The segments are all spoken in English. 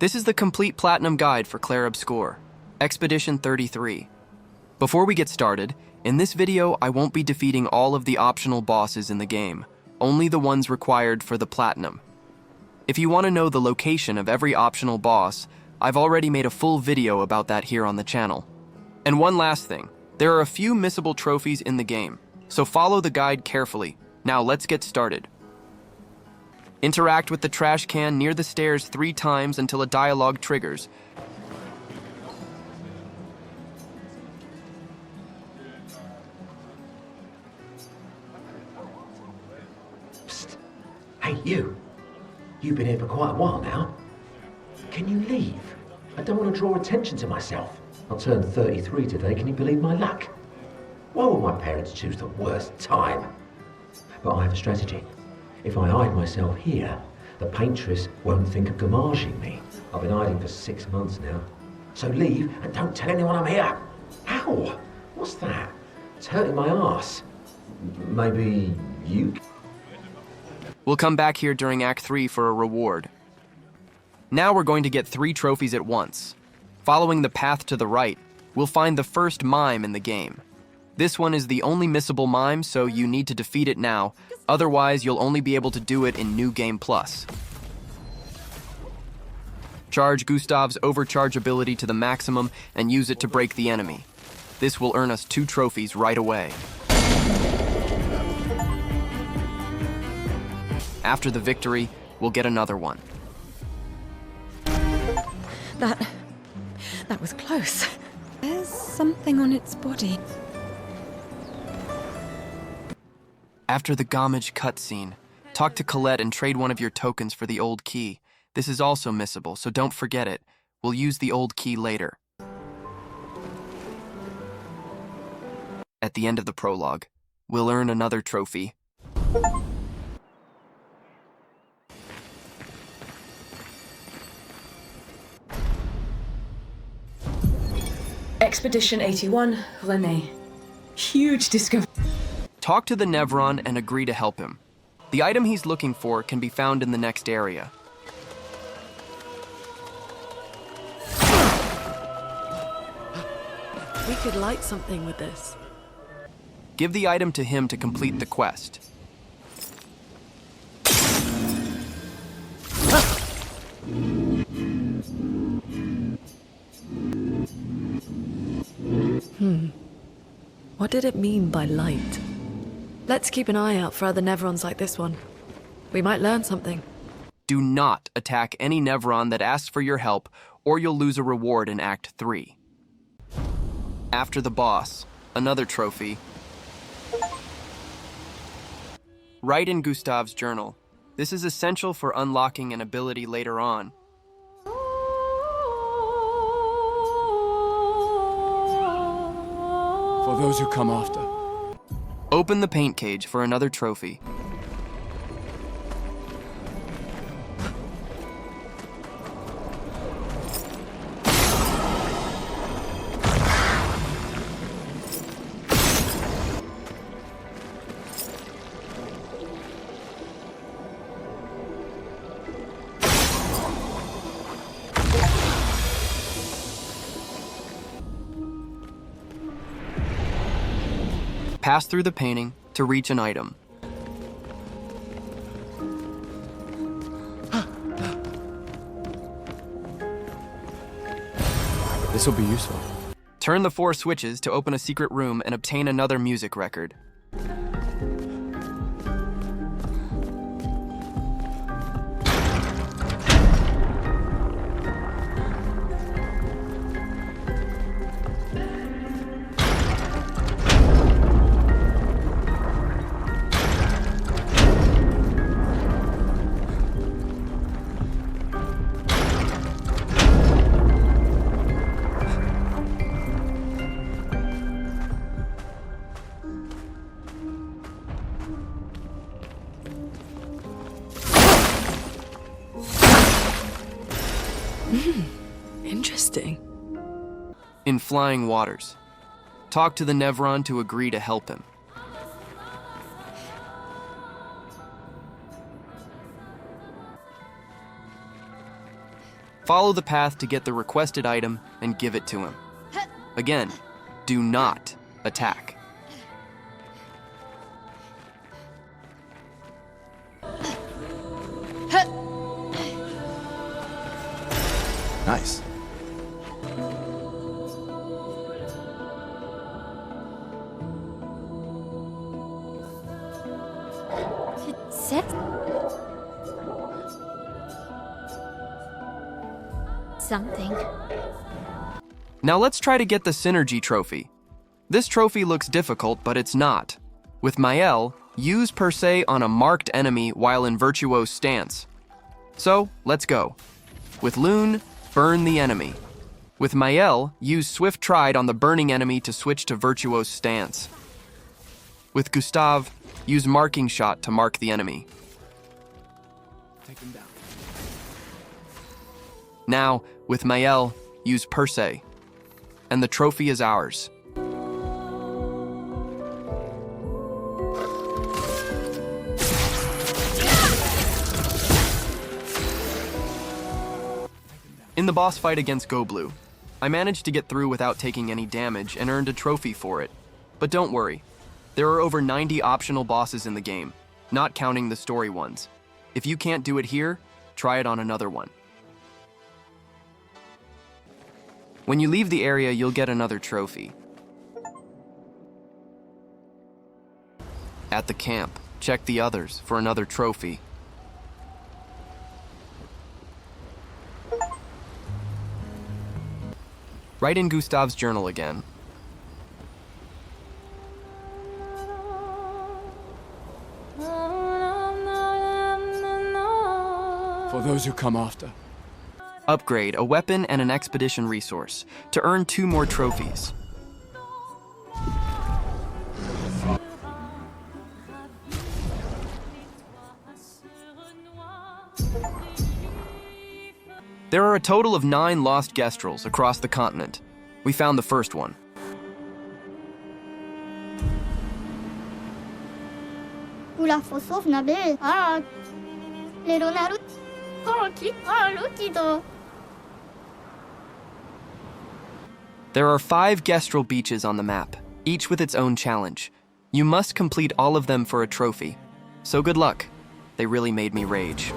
This is the complete platinum guide for Clair Obscur, Expedition 33. Before we get started, in this video I won't be defeating all of the optional bosses in the game, only the ones required for the platinum. If you want to know the location of every optional boss, I've already made a full video about that here on the channel. And one last thing, there are a few missable trophies in the game, so follow the guide carefully. Now let's get started. Interact with the trash can near the stairs 3 times until a dialogue triggers. Psst. Hey, you. You've been here for quite a while now. Can you leave? I don't want to draw attention to myself. I'll turn 33 today, can you believe my luck? Why would my parents choose the worst time? But I have a strategy. If I hide myself here, the paintress won't think of gommaging me. I've been hiding for 6 months now. So leave and don't tell anyone I'm here. Ow! What's that? It's hurting my arse. Maybe you? We'll come back here during Act 3 for a reward. Now we're going to get 3 trophies at once. Following the path to the right, we'll find the first mime in the game. This one is the only missable mime, so you need to defeat it now, otherwise you'll only be able to do it in New Game Plus. Charge Gustave's overcharge ability to the maximum and use it to break the enemy. This will earn us 2 trophies right away. After the victory, we'll get another one. That was close. There's something on its body. After the Gommage cutscene, talk to Colette and trade one of your tokens for the old key. This is also missable, so don't forget it. We'll use the old key later. At the end of the prologue, we'll earn another trophy. Expedition 81, René. Huge discovery. Talk to the Nevron and agree to help him. The item he's looking for can be found in the next area. We could light something with this. Give the item to him to complete the quest. What did it mean by light? Let's keep an eye out for other Nevrons like this one. We might learn something. Do not attack any Nevron that asks for your help, or you'll lose a reward in Act 3. After the boss, another trophy. Write in Gustave's journal. This is essential for unlocking an ability later on. For those who come after. Open the paint cage for another trophy. Pass through the painting to reach an item. This will be useful. Turn the 4 switches to open a secret room and obtain another music record. Interesting. In flying waters. Talk to the Nevron to agree to help him. Follow the path to get the requested item and give it to him. Again, do not attack. Nice. It said something. Now let's try to get the Synergy trophy. This trophy looks difficult, but it's not. With Maelle, use Per Se on a marked enemy while in Virtuose stance. So, let's go. With Lune, burn the enemy. With Maelle, use Swift Tride on the burning enemy to switch to Virtuose stance. With Gustave, use Marking Shot to mark the enemy. Take him down. Now, with Maelle, use Per Se. And the trophy is ours. In the boss fight against Go Blue, I managed to get through without taking any damage and earned a trophy for it. But don't worry, there are over 90 optional bosses in the game, not counting the story ones. If you can't do it here, try it on another one. When you leave the area, you'll get another trophy. At the camp, check the others for another trophy. Write in Gustave's journal again. For those who come after. Upgrade a weapon and an expedition resource to earn 2 more trophies. There are a total of 9 lost Gestrals across the continent. We found the first one. There are 5 Gestral beaches on the map, each with its own challenge. You must complete all of them for a trophy. So good luck. They really made me rage.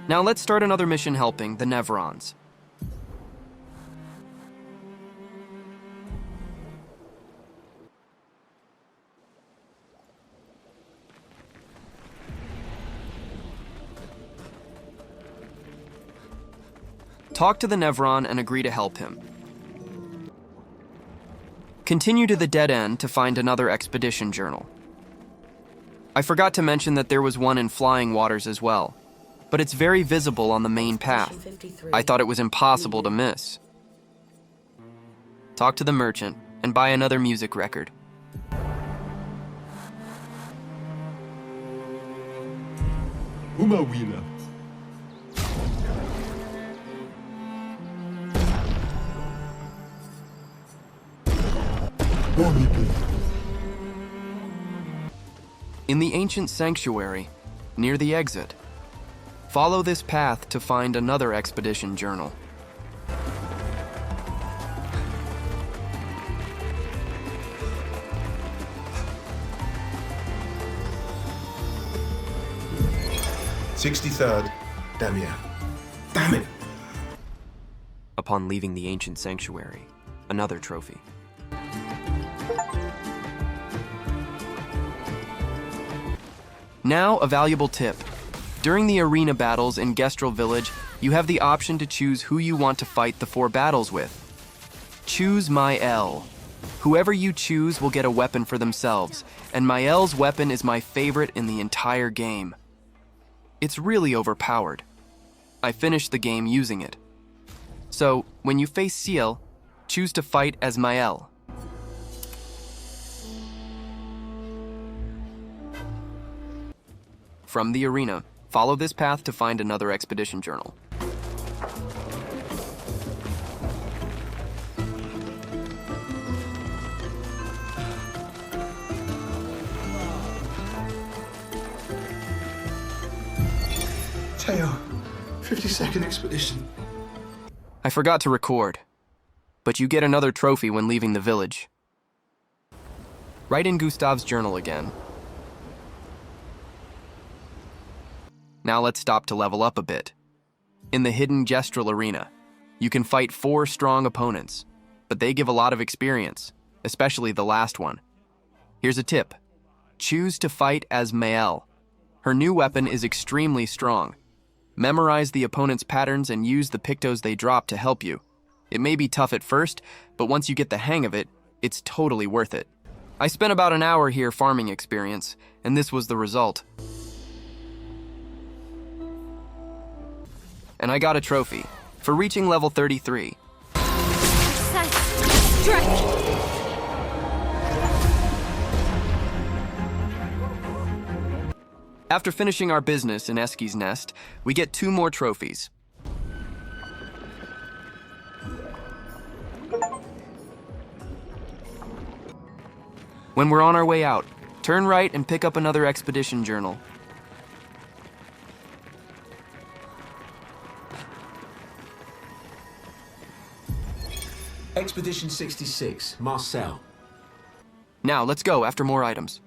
Now let's start another mission helping the Nevrons. Talk to the Nevron and agree to help him. Continue to the dead end to find another expedition journal. I forgot to mention that there was one in Flying Waters as well, but it's very visible on the main path. I thought it was impossible to miss. Talk to the merchant and buy another music record. Umawila. In the ancient sanctuary, near the exit, follow this path to find another expedition journal. "63rd. Damien. Damn it! Upon leaving the ancient sanctuary, another trophy. Now, a valuable tip. During the arena battles in Gestral Village, you have the option to choose who you want to fight the 4 battles with. Choose Maelle. Whoever you choose will get a weapon for themselves, and Maelle's weapon is my favorite in the entire game. It's really overpowered. I finished the game using it. So, when you face Sciel, choose to fight as Maelle. From the arena, follow this path to find another expedition journal. Teo, 52nd expedition. I forgot to record, but you get another trophy when leaving the village. Write in Gustave's journal again. Now let's stop to level up a bit. In the hidden Gestral arena, you can fight 4 strong opponents, but they give a lot of experience, especially the last one. Here's a tip. Choose to fight as Maelle. Her new weapon is extremely strong. Memorize the opponent's patterns and use the pictos they drop to help you. It may be tough at first, but once you get the hang of it, it's totally worth it. I spent about an hour here farming experience, and this was the result. And I got a trophy for reaching level 33. After finishing our business in Esquie's nest, we get 2 more trophies. When we're on our way out, turn right and pick up another expedition journal. Expedition 66, Marcel. Now, let's go after more items.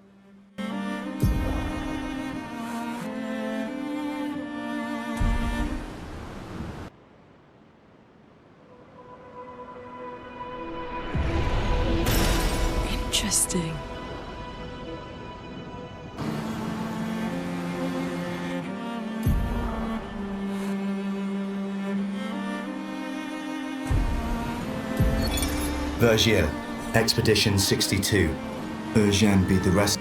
Interesting. Verso, Expedition 62. Eugène be the rest.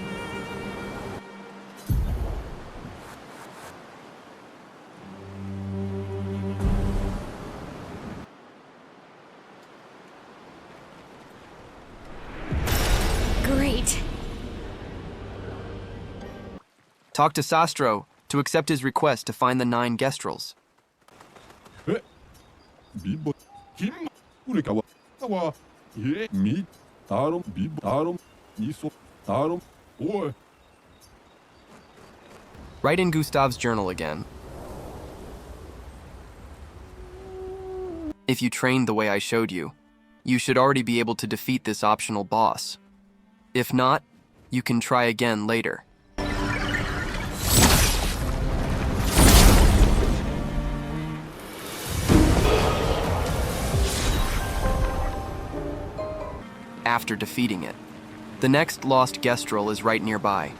Great. Talk to Sastro to accept his request to find the 9 Gestrals. Write in Gustave's journal again. If you trained the way I showed you, you should already be able to defeat this optional boss. If not, you can try again later. After defeating it, the next lost Gestral is right nearby.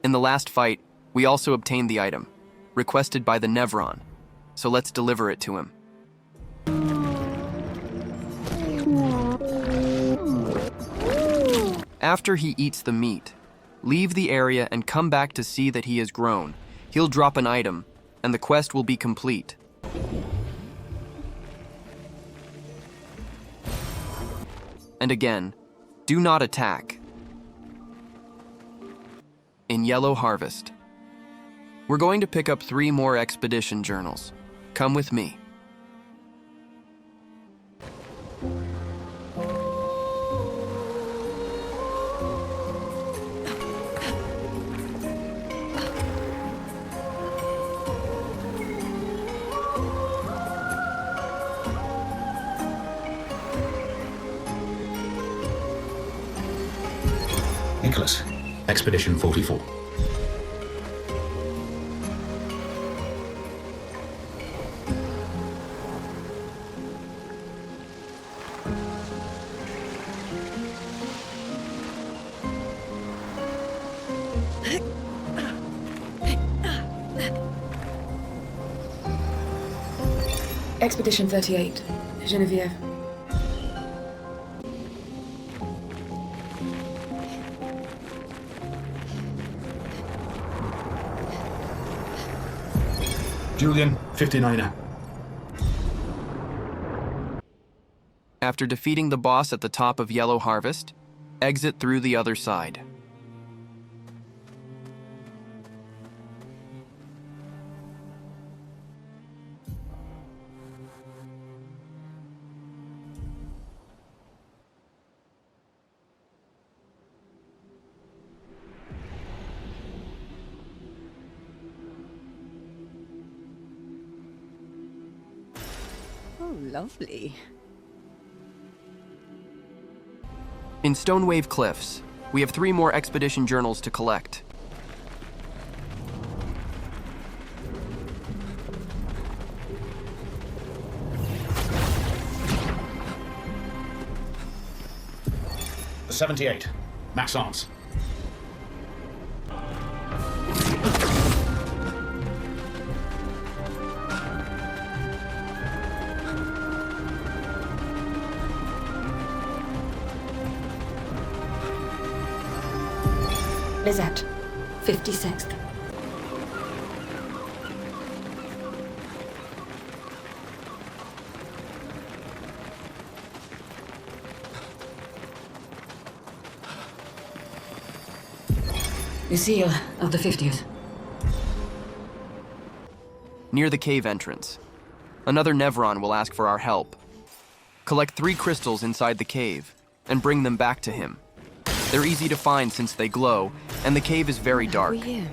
In the last fight, we also obtained the item, requested by the Nevron, so let's deliver it to him. After he eats the meat, leave the area and come back to see that he has grown. He'll drop an item, and the quest will be complete. And again, do not attack. In Yellow Harvest, we're going to pick up 3 more expedition journals. Come with me. Nicholas, Expedition 44. Expedition 38, Geneviève. Julian, 59er. After defeating the boss at the top of Yellow Harvest, exit through the other side. Oh, lovely. In Stonewave Cliffs, we have 3 more expedition journals to collect. The 78. Maxence. Lizette, 56th. Sciel of the 50th. Near the cave entrance, another Nevron will ask for our help. Collect 3 crystals inside the cave and bring them back to him. They're easy to find since they glow, and the cave is very dark. Who are you?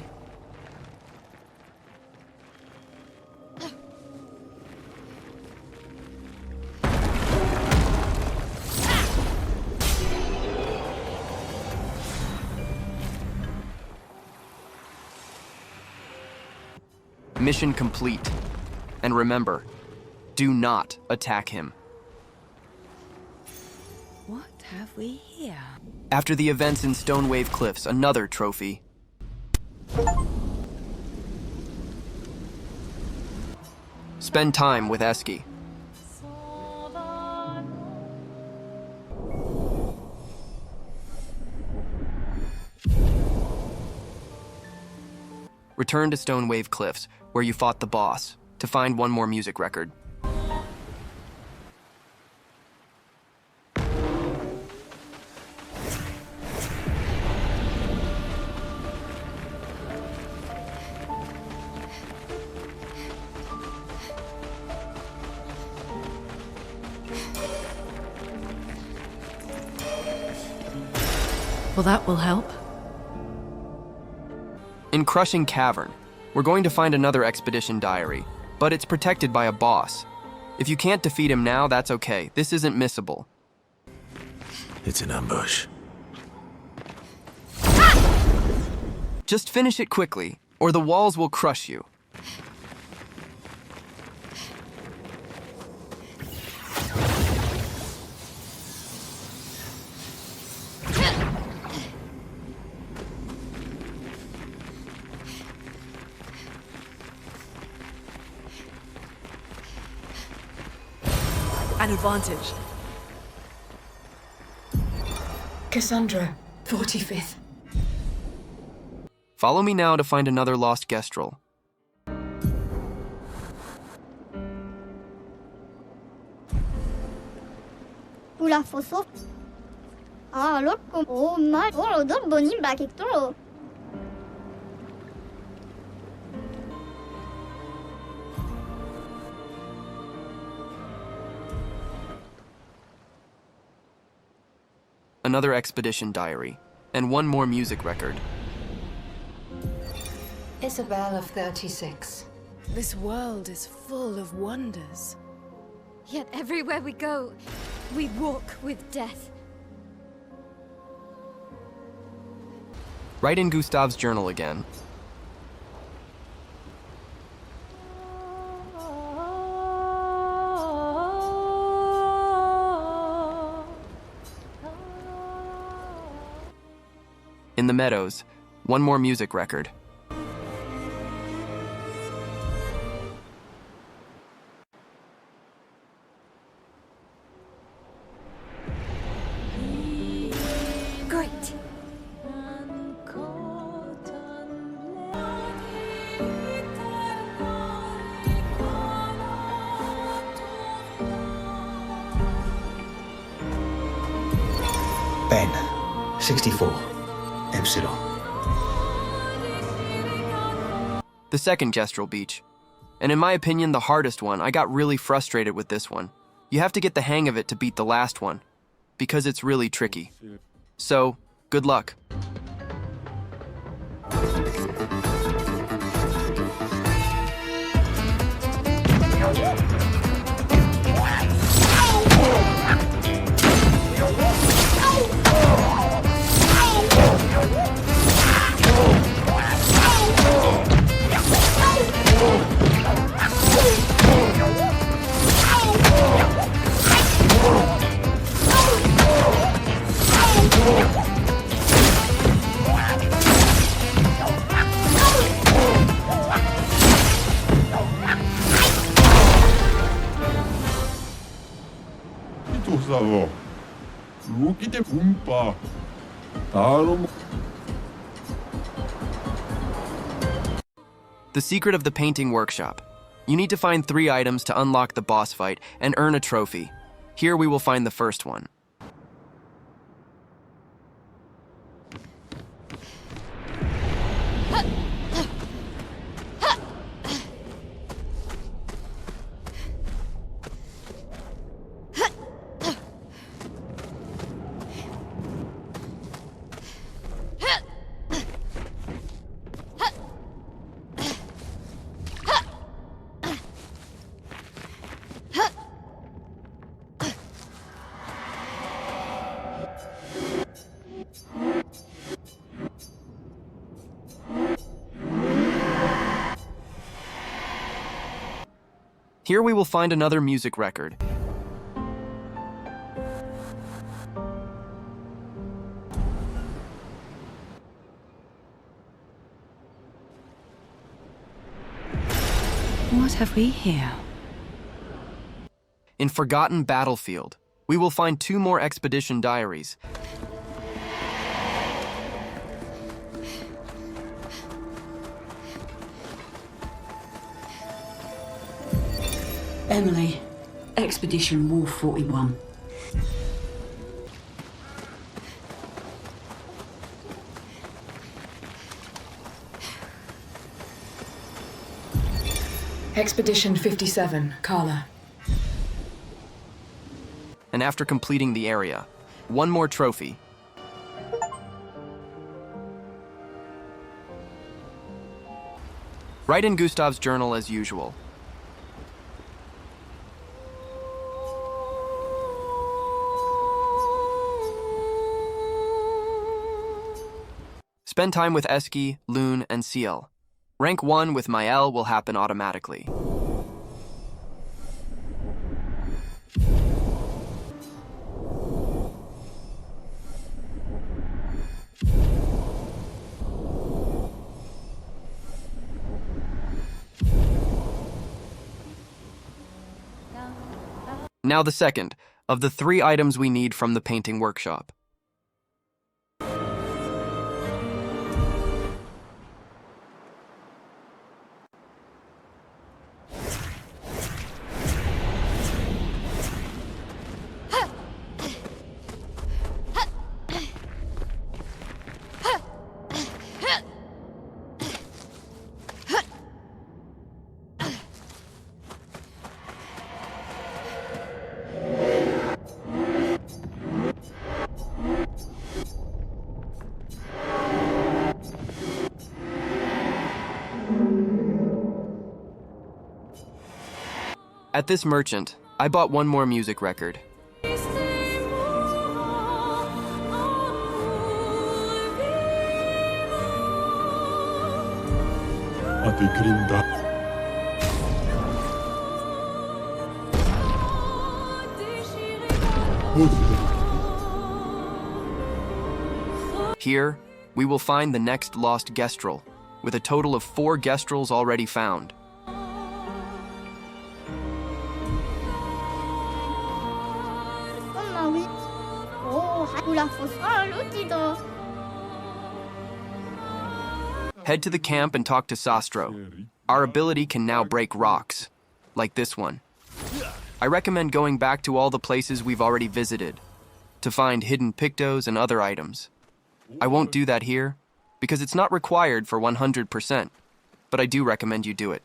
Mission complete. And remember, do not attack him. What have we here? After the events in Stonewave Cliffs, another trophy. Spend time with Esquie. Return to Stonewave Cliffs, where you fought the boss, to find one more music record. Well, that will help. In Crushing Cavern, we're going to find another expedition diary, but it's protected by a boss. If you can't defeat him now, that's okay. This isn't missable. It's an ambush. Just finish it quickly, or the walls will crush you. An advantage. Cassandra, 45th. Follow me now to find another lost Gestral. Oula, faut sauver. Ah, l'autre, oh, mal. Oh, l'autre, bonnie, bah, quelque chose. Another expedition diary, and one more music record. Isabel of 36. This world is full of wonders. Yet everywhere we go, we walk with death. Write in Gustave's journal again. In the meadows, one more music record. Great. Ben, 64. Epsilon. The second Gestral Beach. And in my opinion, the hardest one. I got really frustrated with this one. You have to get the hang of it to beat the last one, because it's really tricky. So, good luck. The secret of the painting workshop. You need to find 3 items to unlock the boss fight and earn a trophy. Here we will find the first one. Here we will find another music record. What have we here? In Forgotten Battlefield, we will find 2 more expedition diaries. Emily, Expedition Wolf 41. Expedition 57, Carla. And after completing the area, 1 more trophy. Write in Gustave's journal as usual. Spend time with Esquie, Lune, and Sciel. Rank 1 with Maelle will happen automatically. Now the second of the 3 items we need from the painting workshop. At this merchant, I bought 1 more music record. Here, we will find the next lost Gestral, with a total of 4 Gestrals already found. Head to the camp and talk to Sastro. Our ability can now break rocks, like this one. I recommend going back to all the places we've already visited. to find hidden pictos and other items. I won't do that here, because it's not required for 100%, but I do recommend you do it.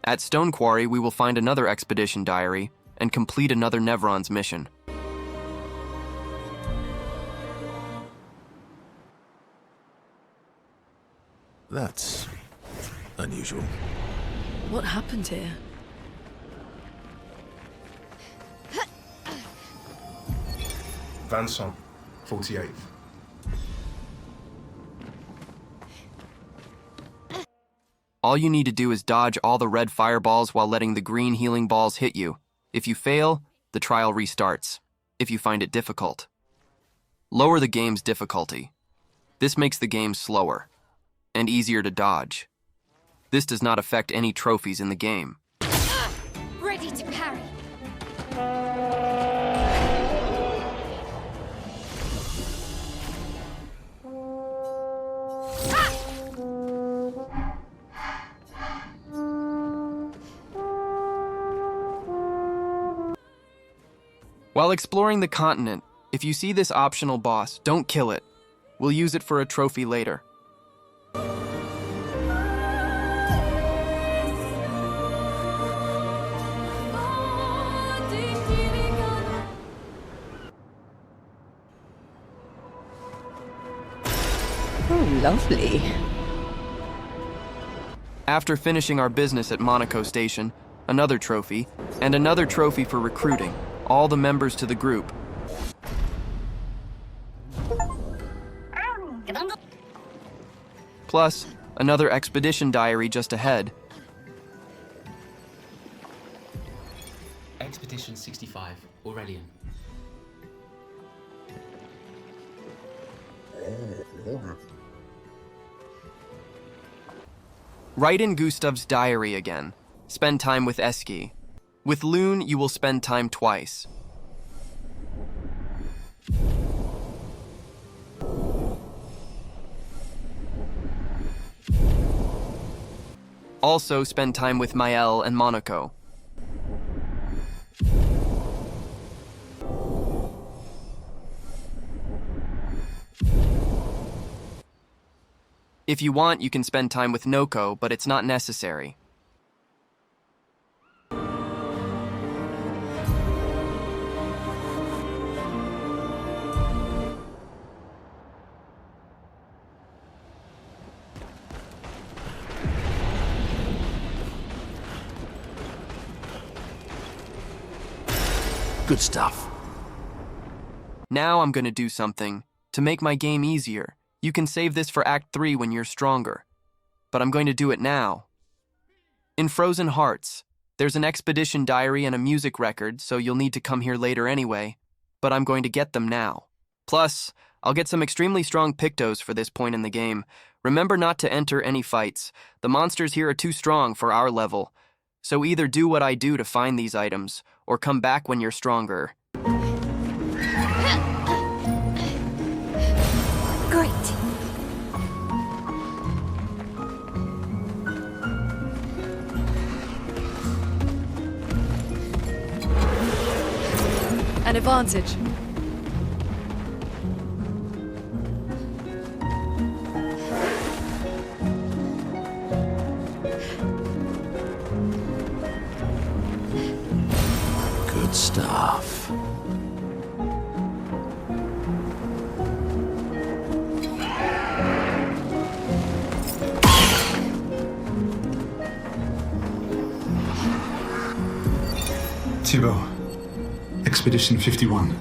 At Stone Quarry, we will find another expedition diary and complete another Nevron's mission. That's unusual. What happened here? Vincent, 48th. All you need to do is dodge all the red fireballs while letting the green healing balls hit you. If you fail, the trial restarts, if you find it difficult. Lower the game's difficulty. This makes the game slower and easier to dodge. This does not affect any trophies in the game. Ready to parry. While exploring the continent, if you see this optional boss, don't kill it. We'll use it for a trophy later. Oh, lovely. After finishing our business at Monoco Station, another trophy, and another trophy for recruiting all the members to the group. Plus, another expedition diary just ahead. Expedition 65, Aurelian. Write in Gustave's diary again. Spend time with Esquie. With Lune, you will spend time twice. Also, spend time with Maelle and Monoco. If you want, you can spend time with Noco, but it's not necessary. Good stuff. Now I'm gonna do something to make my game easier. You can save this for Act 3 when you're stronger, but I'm going to do it now. In Frozen Hearts, there's an expedition diary and a music record, so you'll need to come here later anyway, but I'm going to get them now. Plus, I'll get some extremely strong pictos for this point in the game. Remember not to enter any fights. The monsters here are too strong for our level, so either do what I do to find these items, or come back when you're stronger. Great. An advantage. Good stuff. Thibault, Expedition 51.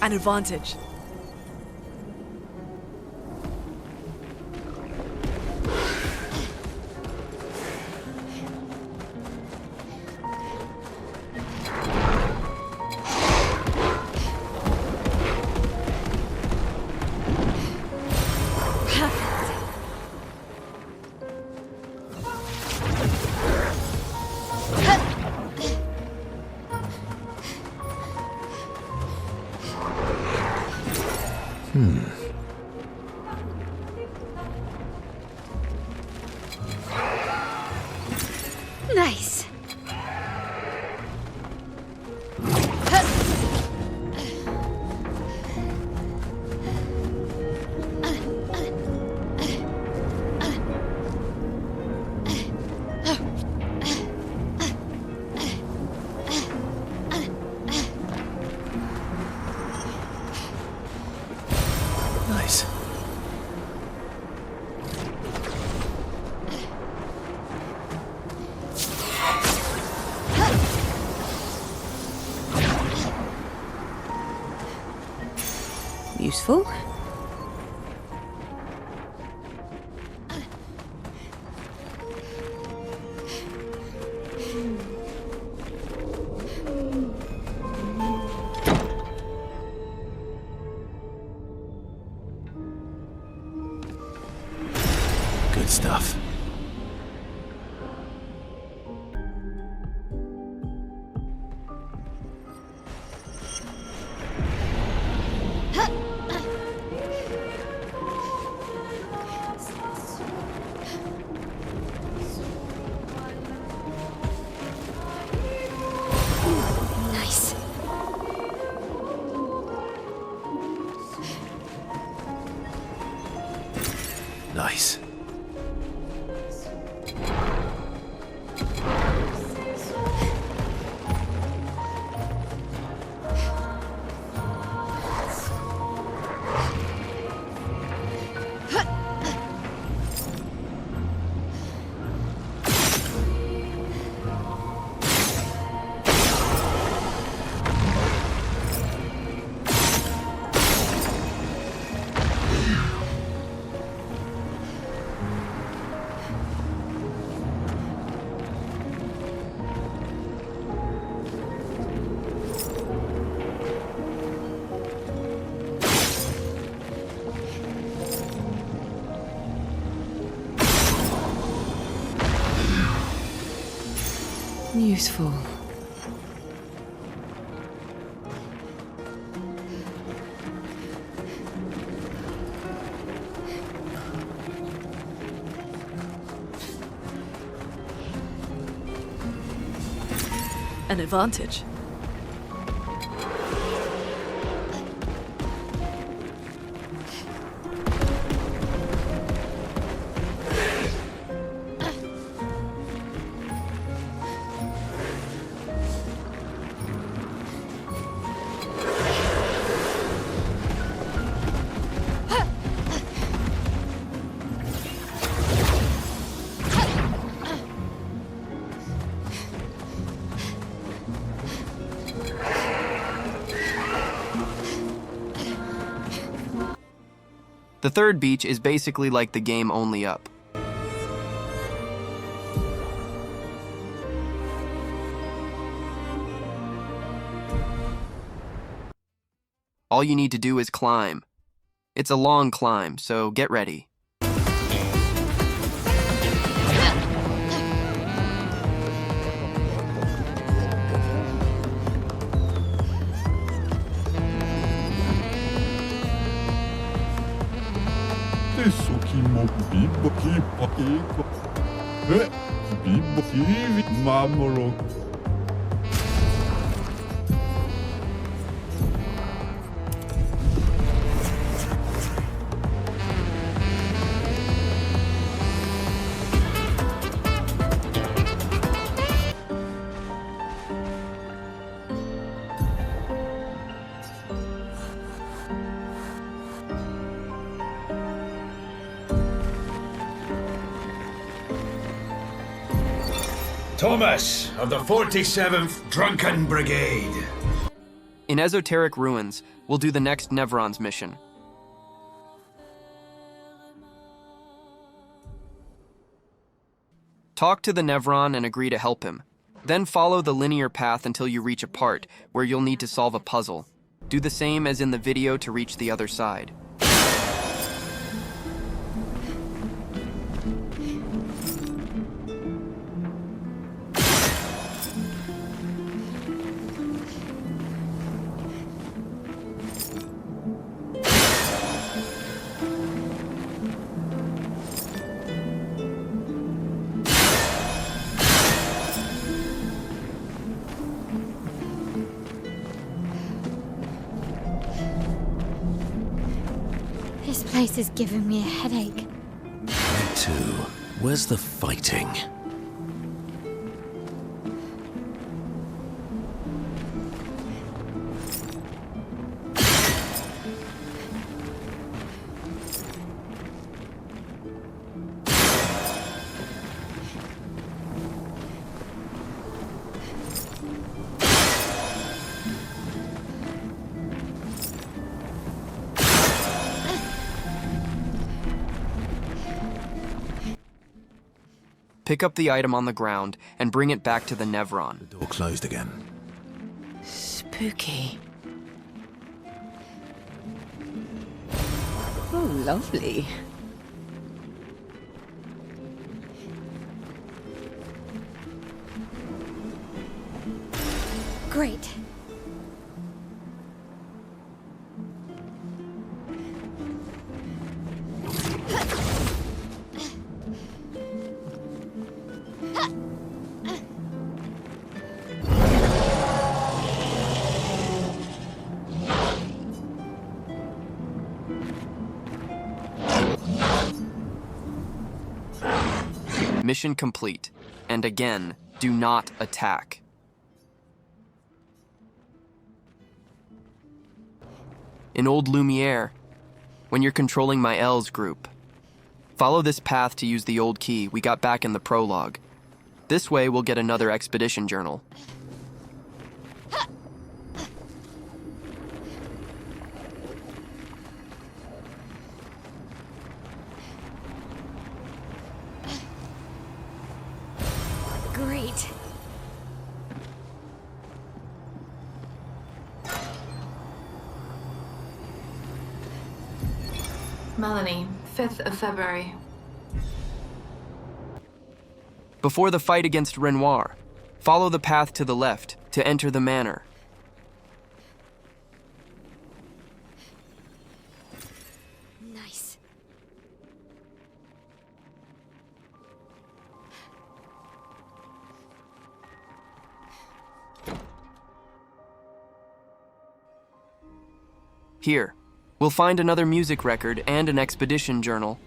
An advantage. Nice. Nice. Useful. Good stuff. Nice. Nice. Useful. An advantage. The third beach is basically like the game only up. All you need to do is climb. It's a long climb, so get ready. Thomas of the 47th Drunken Brigade. In Esoteric Ruins, we'll do the next Nevron's mission. Talk to the Nevron and agree to help him. Then follow the linear path until you reach a part where you'll need to solve a puzzle. Do the same as in the video to reach the other side. This place is giving me a headache. Me too. Where's the fighting? Pick up the item on the ground and bring it back to the Nevron. The door closed again. Spooky. Oh, lovely. Great. Mission complete. And again, do not attack. In Old Lumiere, when you're controlling Maelle's group, follow this path to use the old key we got back in the prologue. This way we'll get another expedition journal. Great. Melanie, 5th of February. Before the fight against Renoir, follow the path to the left to enter the Manor. Nice. Here, we'll find another music record and an expedition journal.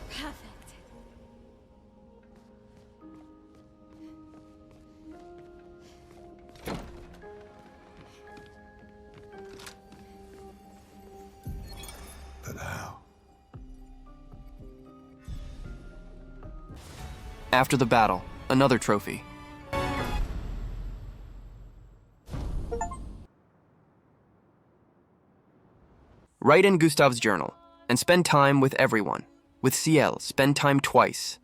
Perfect. But how? After the battle, another trophy. Write in Gustave's journal and spend time with everyone. With Sciel, spend time twice.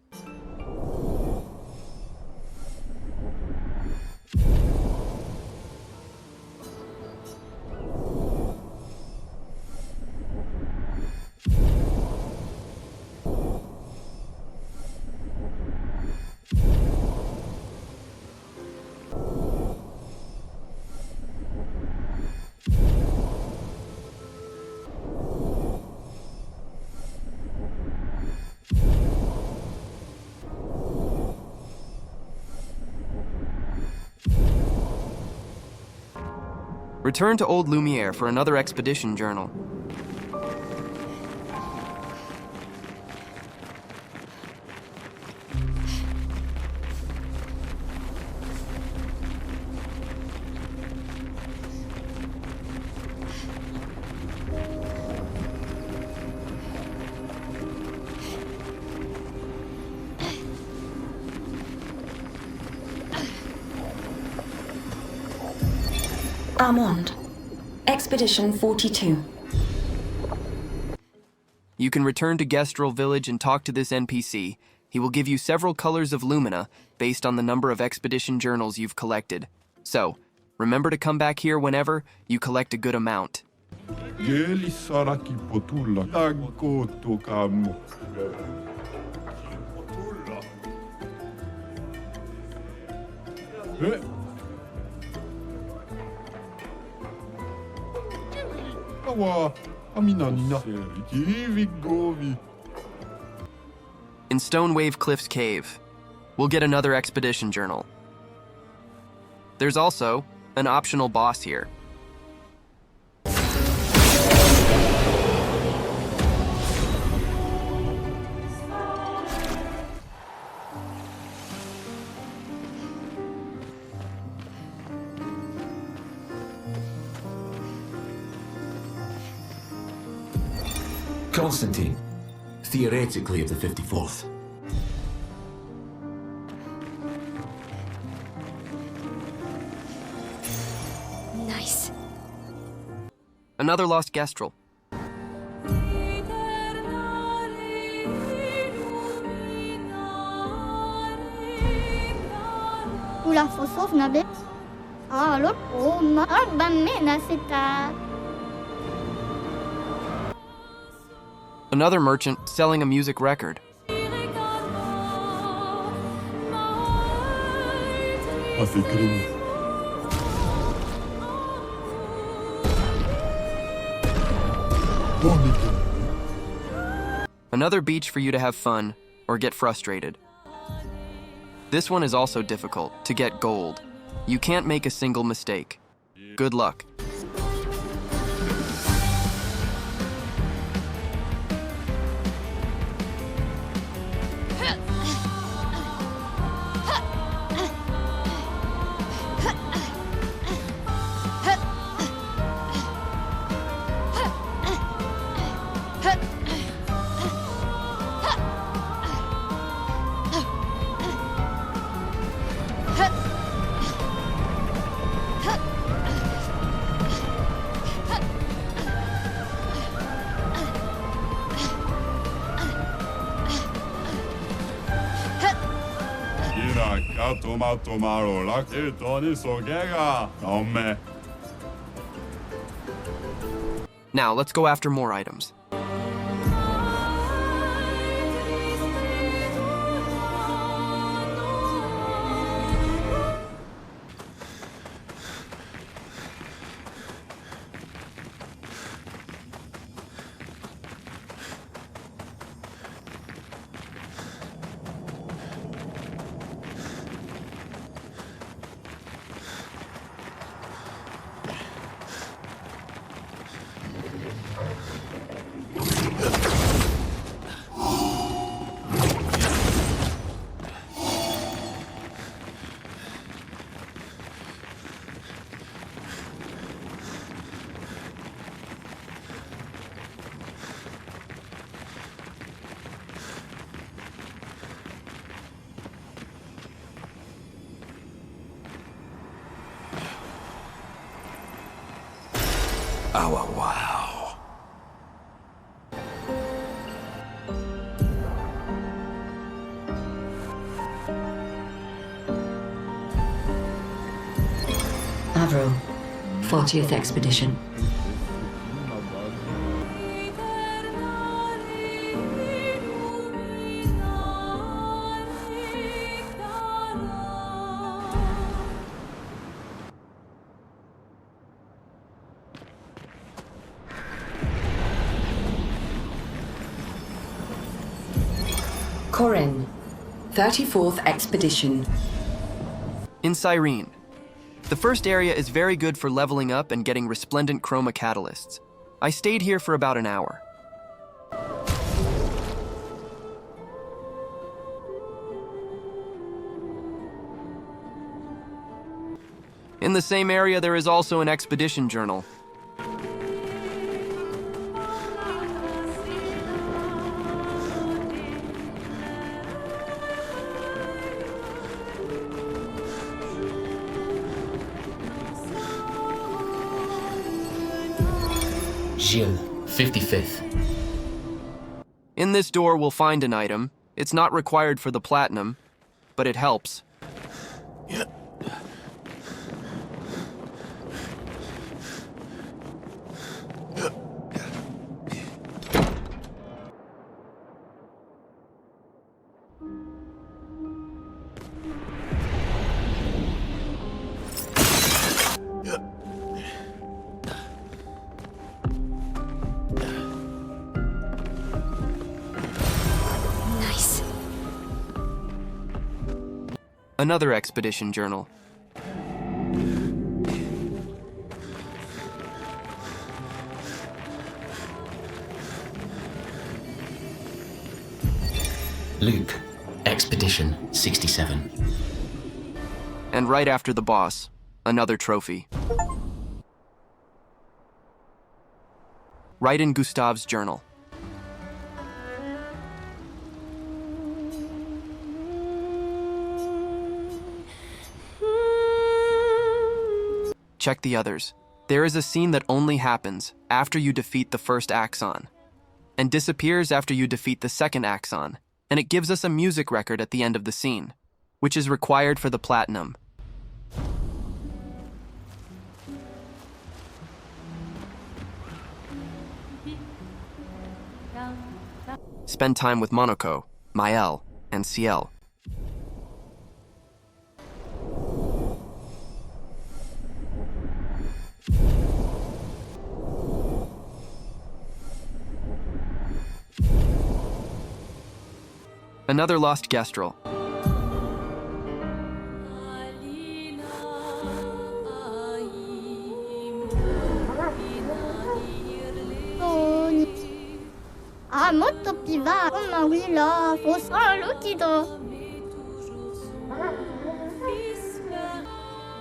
Return to Old Lumiere for another expedition journal. Armand, Expedition 42. You can return to Gestral Village and talk to this NPC. He will give you several colors of lumina based on the number of expedition journals you've collected. So, remember to come back here whenever you collect a good amount. In Stonewave Cliffs Cave, we'll get another expedition journal. There's also an optional boss here. Constantine, theoretically of the 54th. Nice. Another lost Gestral. Ula fosov nabe. Alor, oh, ma arbamena sita. Another merchant selling a music record. Another beach for you to have fun or get frustrated. This one is also difficult to get gold. You can't make a single mistake. Good luck. Now, let's go after more items. Oh, wow. Avril, 40th Expedition. Corinne, 34th Expedition. In Cyrene. The first area is very good for leveling up and getting resplendent chroma catalysts. I stayed here for about an hour. In the same area, there is also an expedition journal. Sciel, 55th. In this door, we'll find an item. It's not required for the platinum, but it helps. Nice. Another expedition journal. Luke, Expedition 67. And right after the boss, another trophy. Write in Gustave's journal. Check the others. There is a scene that only happens after you defeat the first Axon, and disappears after you defeat the second Axon, and it gives us a music record at the end of the scene, which is required for the platinum. Spend time with Monoco, Maelle, and Sciel. Another lost Gestral. Molto più va, ma oui là, faut l'occhio.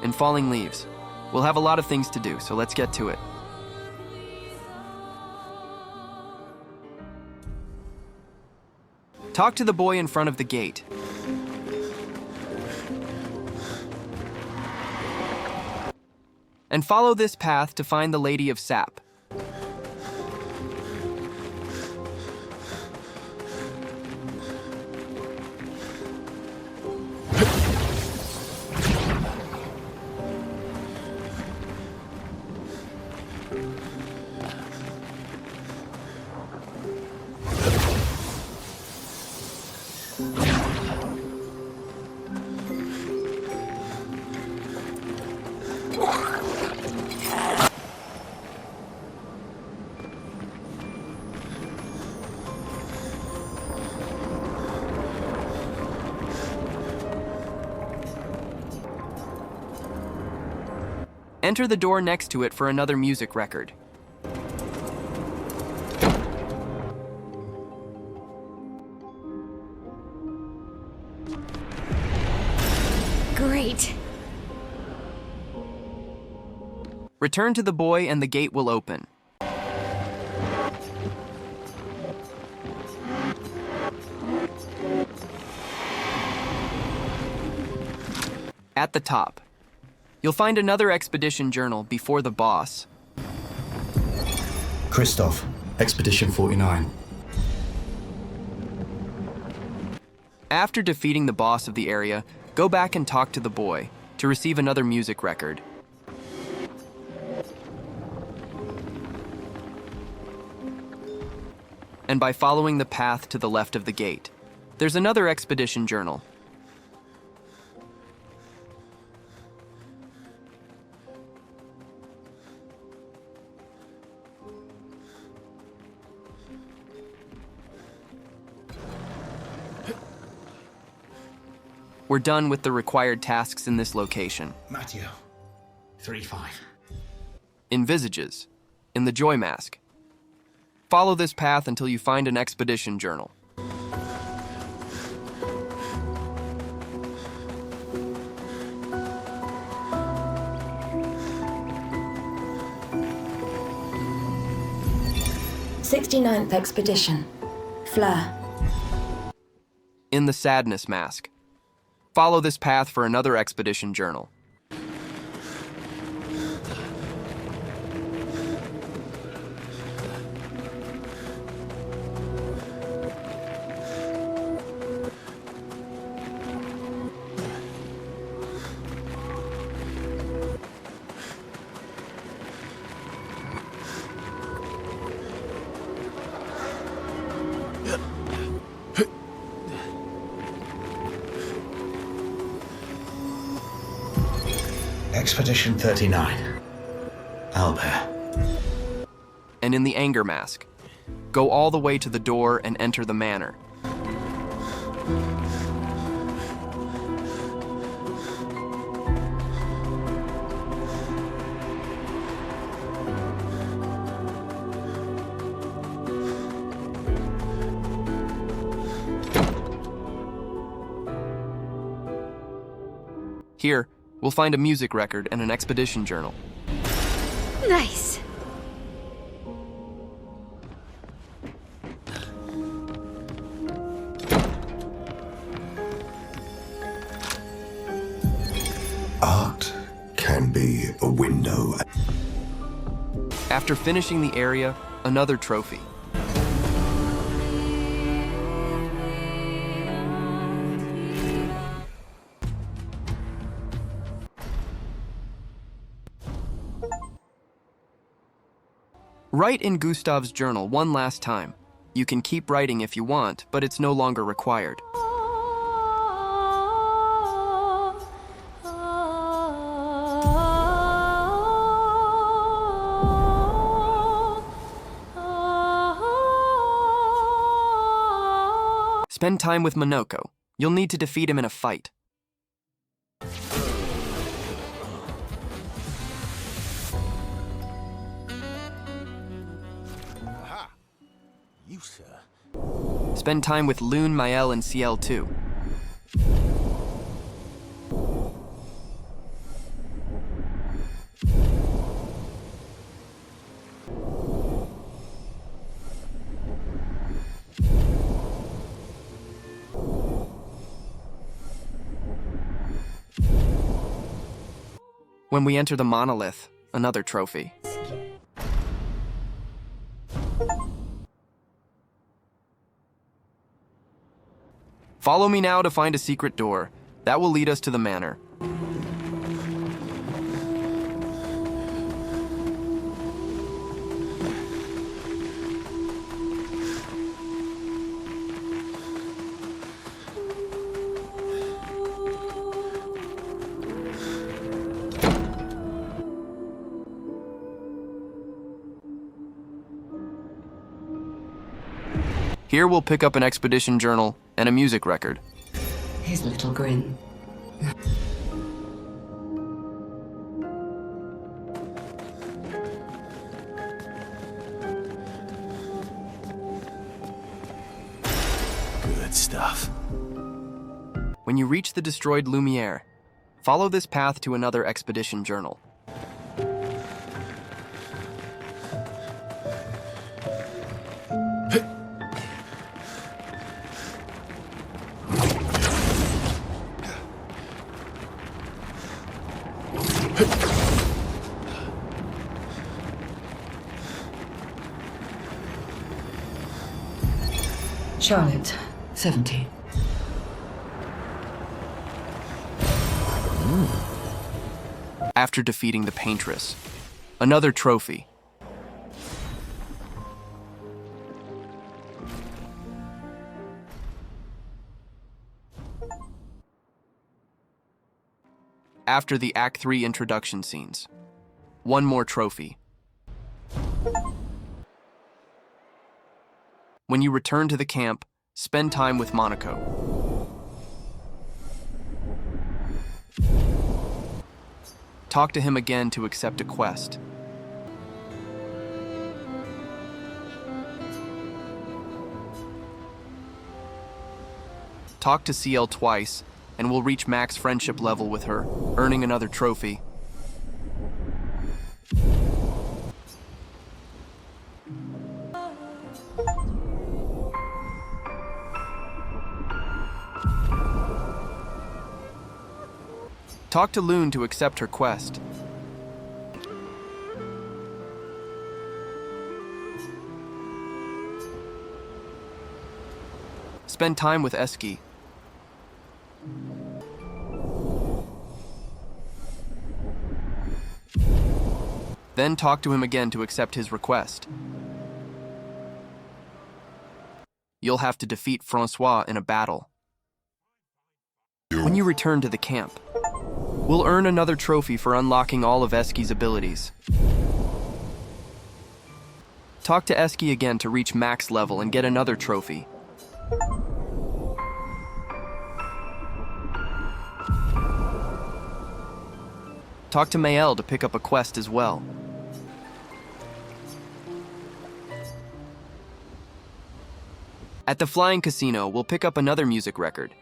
In Falling Leaves. We'll have a lot of things to do, so let's get to it. Talk to the boy in front of the gate. And follow this path to find the Lady of Sap. Enter the door next to it for another music record. Great. Return to the boy and the gate will open. At the top, you'll find another expedition journal before the boss. Christoph, Expedition 49. After defeating the boss of the area, go back and talk to the boy to receive another music record. And by following the path to the left of the gate, there's another expedition journal. We're done with the required tasks in this location. Matthew, 3-5. In Visages, in the Joy Mask. Follow this path until you find an expedition journal. '69th Expedition. Fleur. In the Sadness Mask. Follow this path for another expedition journal. Expedition 39. Albert. And in the Anger Mask, go all the way to the door and enter the Manor. Here, we'll find a music record and an expedition journal. Nice. Art can be a window. After finishing the area, another trophy. Write in Gustave's journal one last time. You can keep writing if you want, but it's no longer required. Spend time with Monoco. You'll need to defeat him in a fight. You, sir. Spend time with Lune, Maelle, and Sciel too. When we enter the monolith, another trophy. Follow me now to find a secret door. That will lead us to the Manor. Here we'll pick up an expedition journal and a music record. His little grin. Good stuff. When you reach the destroyed Lumiere, follow this path to another expedition journal. Charlotte, 70. After defeating the Paintress, another trophy. After the Act 3 introduction scenes, one more trophy. When you return to the camp, spend time with Monoco. Talk to him again to accept a quest. Talk to Sciel twice, and we'll reach max friendship level with her, earning another trophy. Talk to Lune to accept her quest. Spend time with Esquie. Then talk to him again to accept his request. You'll have to defeat Francois in a battle. When you return to the camp, We'll earn another trophy for unlocking all of Esquie's abilities. Talk to Esquie again to reach max level and get another trophy. Talk to Maelle to pick up a quest as well. At the Flying Casino, we'll pick up another music record.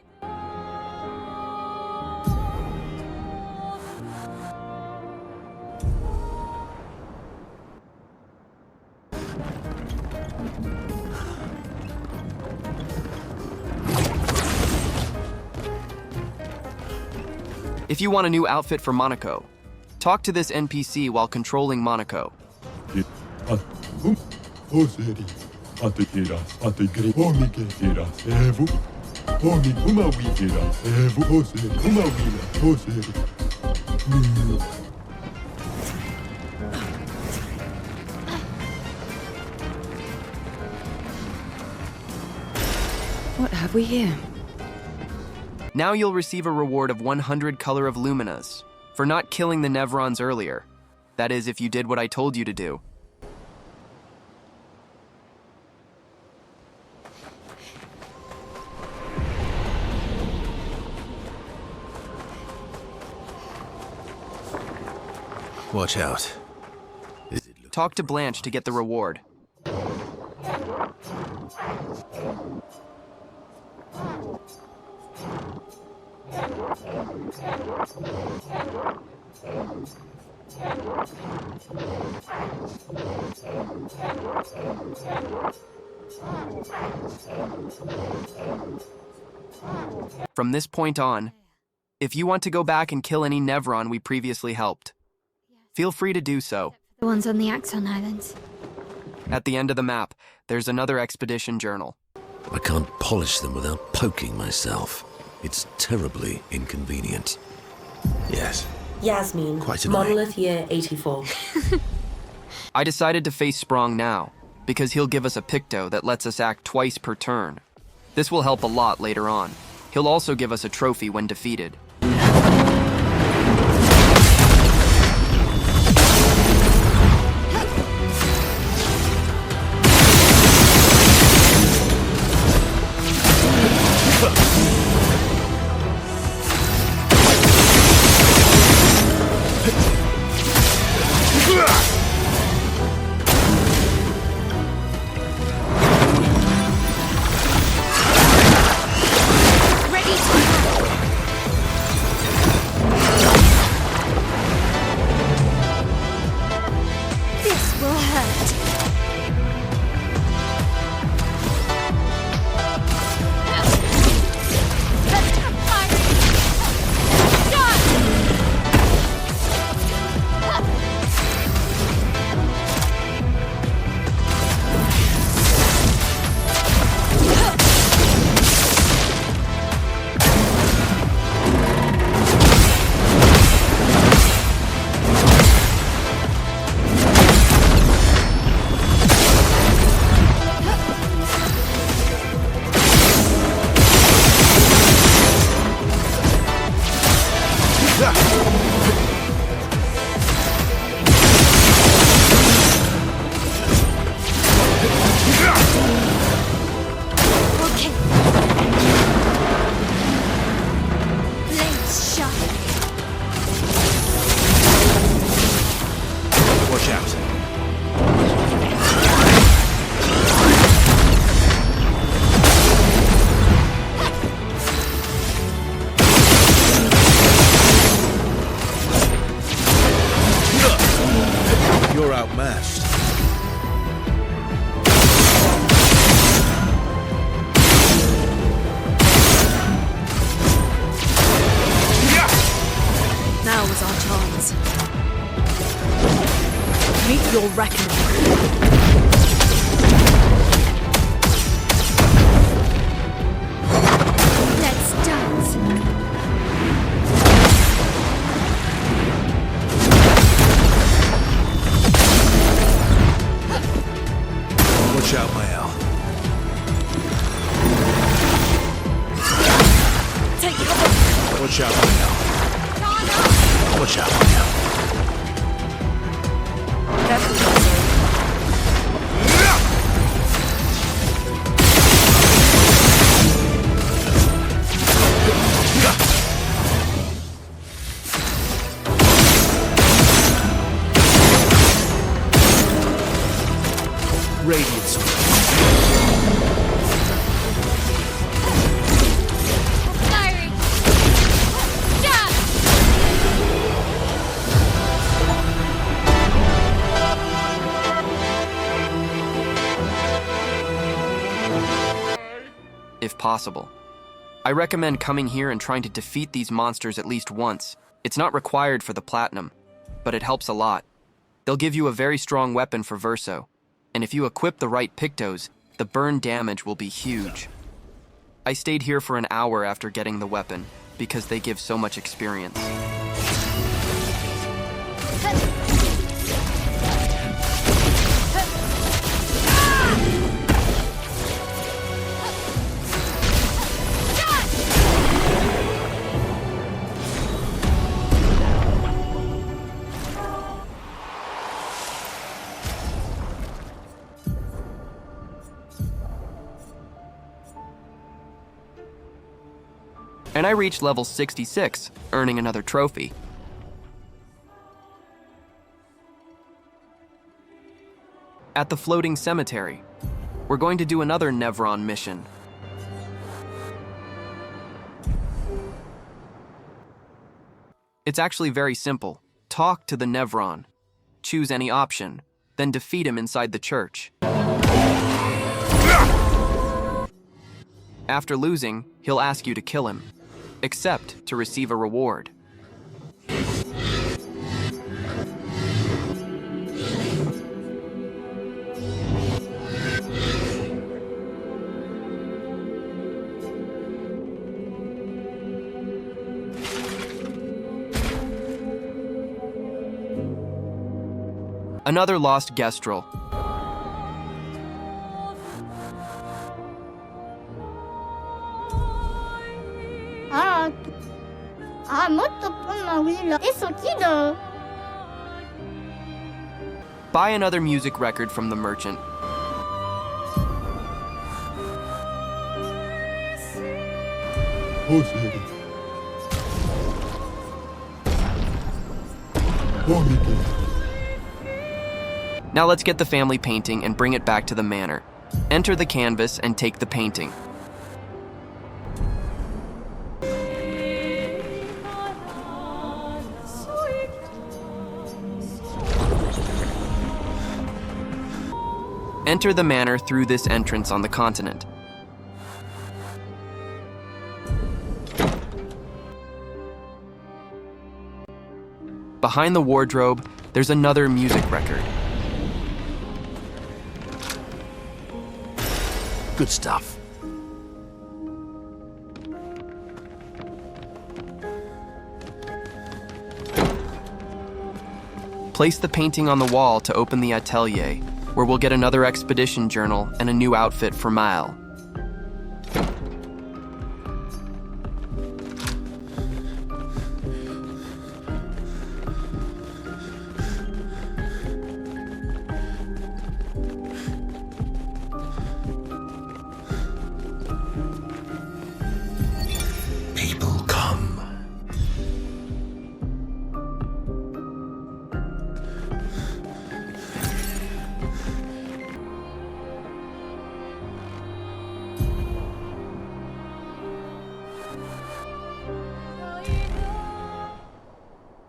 If you want a new outfit for Monoco, talk to this NPC while controlling Monoco. What have we here? Now you'll receive a reward of 100 color of luminas for not killing the Nevrons earlier. That is, if you did what I told you to do. Watch out. Talk to Blanche to get the reward. From this point on, if you want to go back and kill any Nevron we previously helped, feel free to do so. The ones on the Axon Islands. At the end of the map, there's another expedition journal. I can't polish them without poking myself. It's terribly inconvenient. Yes. Yasmin, Quite annoying. Monolith Year 84. I decided to face SPRONG now, because he'll give us a picto that lets us act twice per turn. This will help a lot later on. He'll also give us a trophy when defeated. Your reckoning. Let's dance. Watch out, Maelle. Take cover. Watch out, Maelle. Watch out on you. Radiance. Firing! Stop! If possible. I recommend coming here and trying to defeat these monsters at least once. It's not required for the platinum, but it helps a lot. They'll give you a very strong weapon for Verso, and if you equip the right Pictos, the burn damage will be huge. I stayed here for an hour after getting the weapon, because they give so much experience. And I reached level 66, earning another trophy. At the floating cemetery, we're going to do another Nevron mission. It's actually very simple. Talk to the Nevron, choose any option, then defeat him inside the church. After losing, he'll ask you to kill him. Accept to receive a reward. Another lost Gestral. Buy another music record from the merchant. Now let's get the family painting and bring it back to the manor. Enter the canvas and take the painting. Enter the manor through this entrance on the continent. Behind the wardrobe, there's another music record. Good stuff. Place the painting on the wall to open the atelier, where we'll get another expedition journal and a new outfit for Maelle. People come.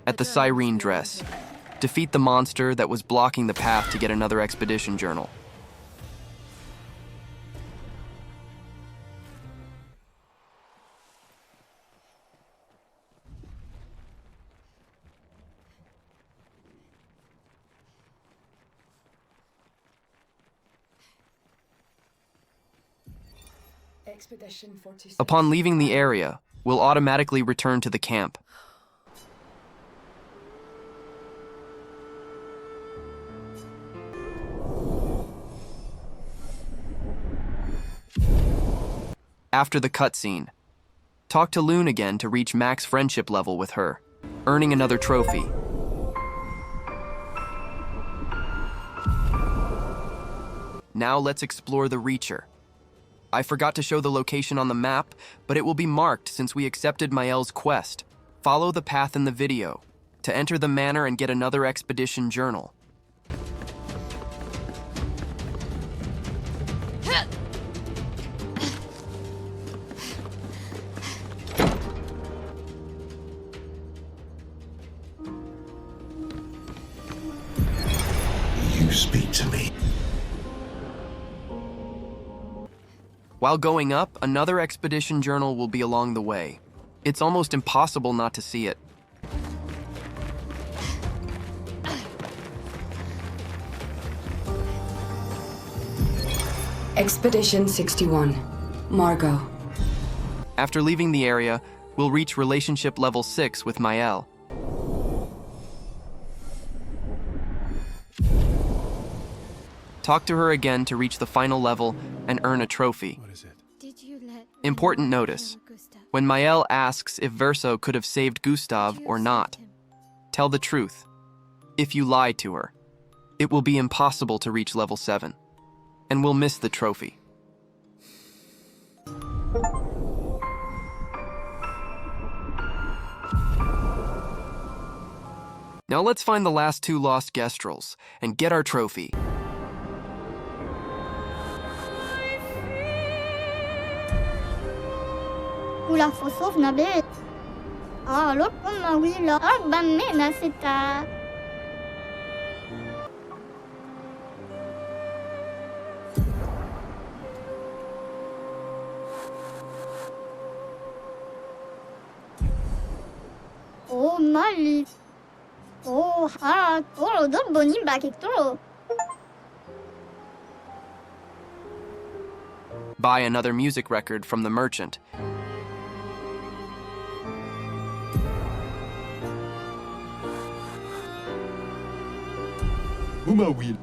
At the Siren Dress, defeat the monster that was blocking the path to get another expedition journal. Expedition 46. Upon leaving the area, we'll automatically return to the camp. After the cutscene, talk to Lune again to reach max friendship level with her. earning another trophy. Now let's explore the Reacher. I forgot to show the location on the map, but it will be marked since we accepted Maelle's quest. Follow the path in the video to enter the Manor and get another expedition journal. You speak to me. While going up, another expedition journal will be along the way. It's almost impossible not to see it. Expedition 61. Margot. After leaving the area, we'll reach relationship level 6 with Maelle. Talk to her again to reach the final level and earn a trophy. What is it? Important notice. When Maelle asks if Verso could have saved Gustave or not, tell the truth. If you lie to her, it will be impossible to reach level 7, and we'll miss the trophy. Now let's find the last 2 lost Gestrals and get our trophy. Oula, faut sauve nabe. Ah, l'autre comme oui là. Ah, ben mais c'est ta. Oh, mali. Oh, ah, oh, d'autres bonnes baguettes. Buy another music record from the merchant. Uma will.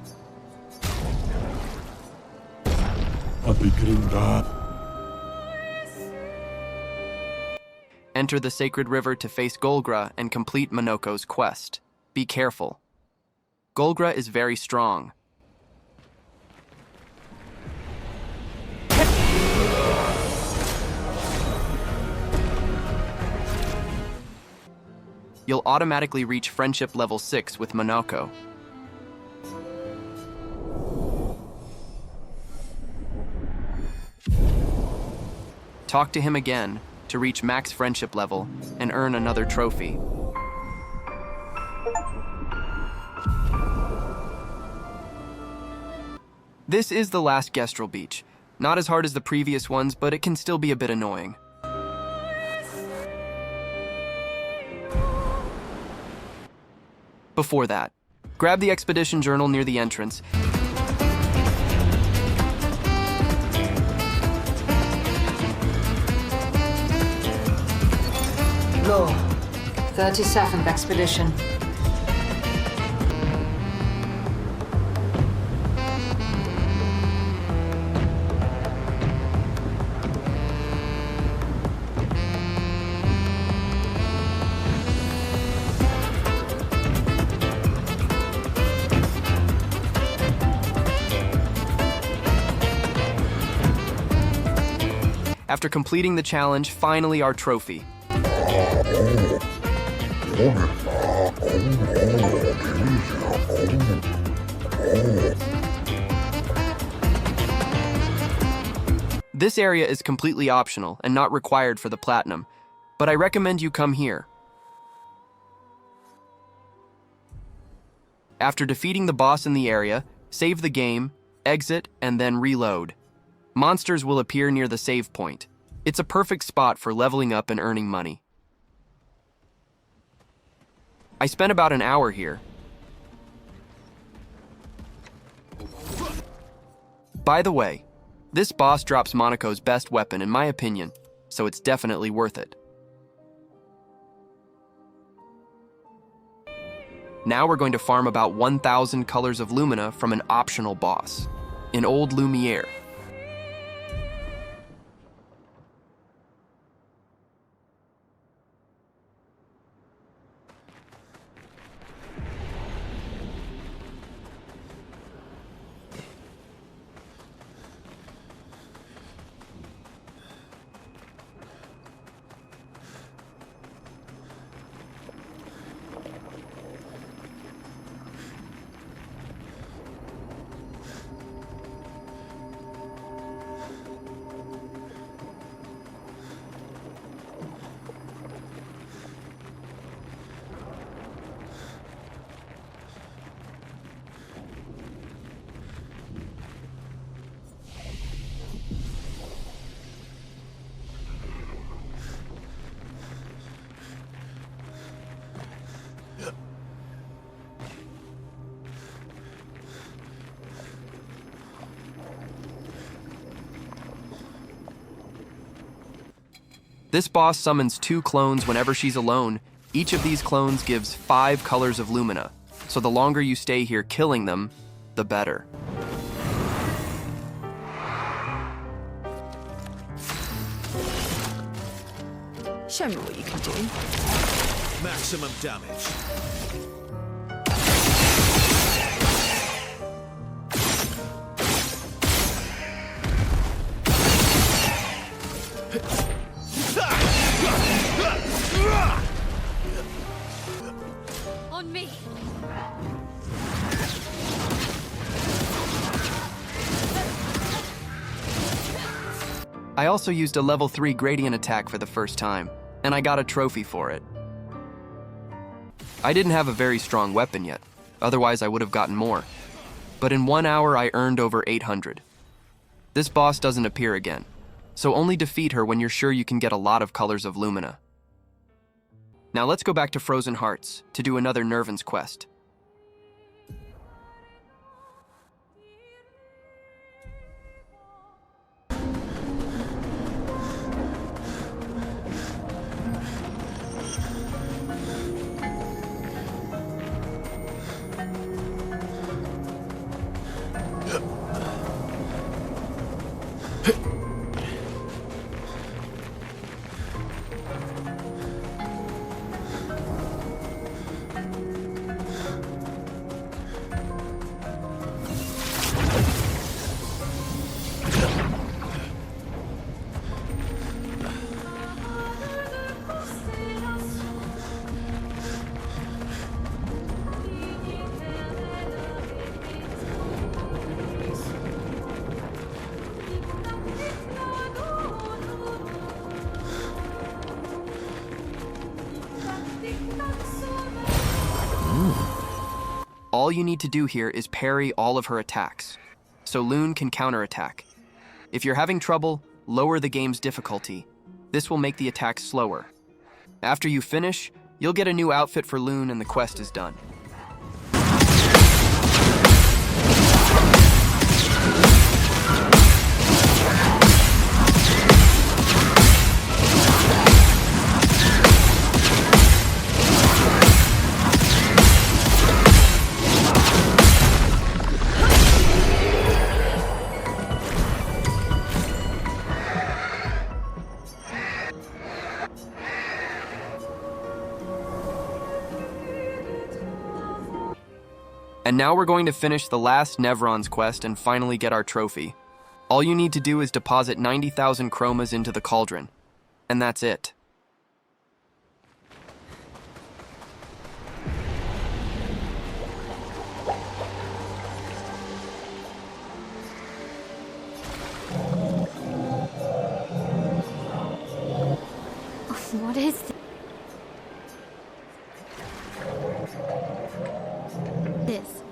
Enter the sacred river to face Golgra and complete Monoco's quest. Be careful. Golgra is very strong. You'll automatically reach friendship level 6 with Monoco. Talk to him again to reach max friendship level and earn another trophy. This is the last Gestral Beach. Not as hard as the previous ones, but it can still be a bit annoying. Before that, grab the expedition journal near the entrance. Law, 37th Expedition. After completing the challenge, finally our trophy. This area is completely optional and not required for the platinum, but I recommend you come here. After defeating the boss in the area, save the game, exit, and then reload. Monsters will appear near the save point. It's a perfect spot for leveling up and earning money. I spent about an hour here. By the way, this boss drops Monoco's best weapon in my opinion, so it's definitely worth it. Now we're going to farm about 1,000 colors of lumina from an optional boss, an old lumiere. This boss summons 2 clones whenever she's alone. Each of these clones gives 5 colors of lumina, so the longer you stay here killing them, the better. Show me what you can do. Maximum damage. On me. I also used a level 3 gradient attack for the first time, and I got a trophy for it. I didn't have a very strong weapon yet, otherwise I would have gotten more. But in 1 hour I earned over 800. This boss doesn't appear again, so only defeat her when you're sure you can get a lot of colors of lumina. Now let's go back to Frozen Hearts to do another Nevron Quest. All you need to do here is parry all of her attacks, so Lune can counterattack. If you're having trouble, lower the game's difficulty. This will make the attacks slower. After you finish, you'll get a new outfit for Lune and the quest is done. And now we're going to finish the last Nevron Quest and finally get our trophy. All you need to do is deposit 90,000 chromas into the cauldron. And that's it. What is this?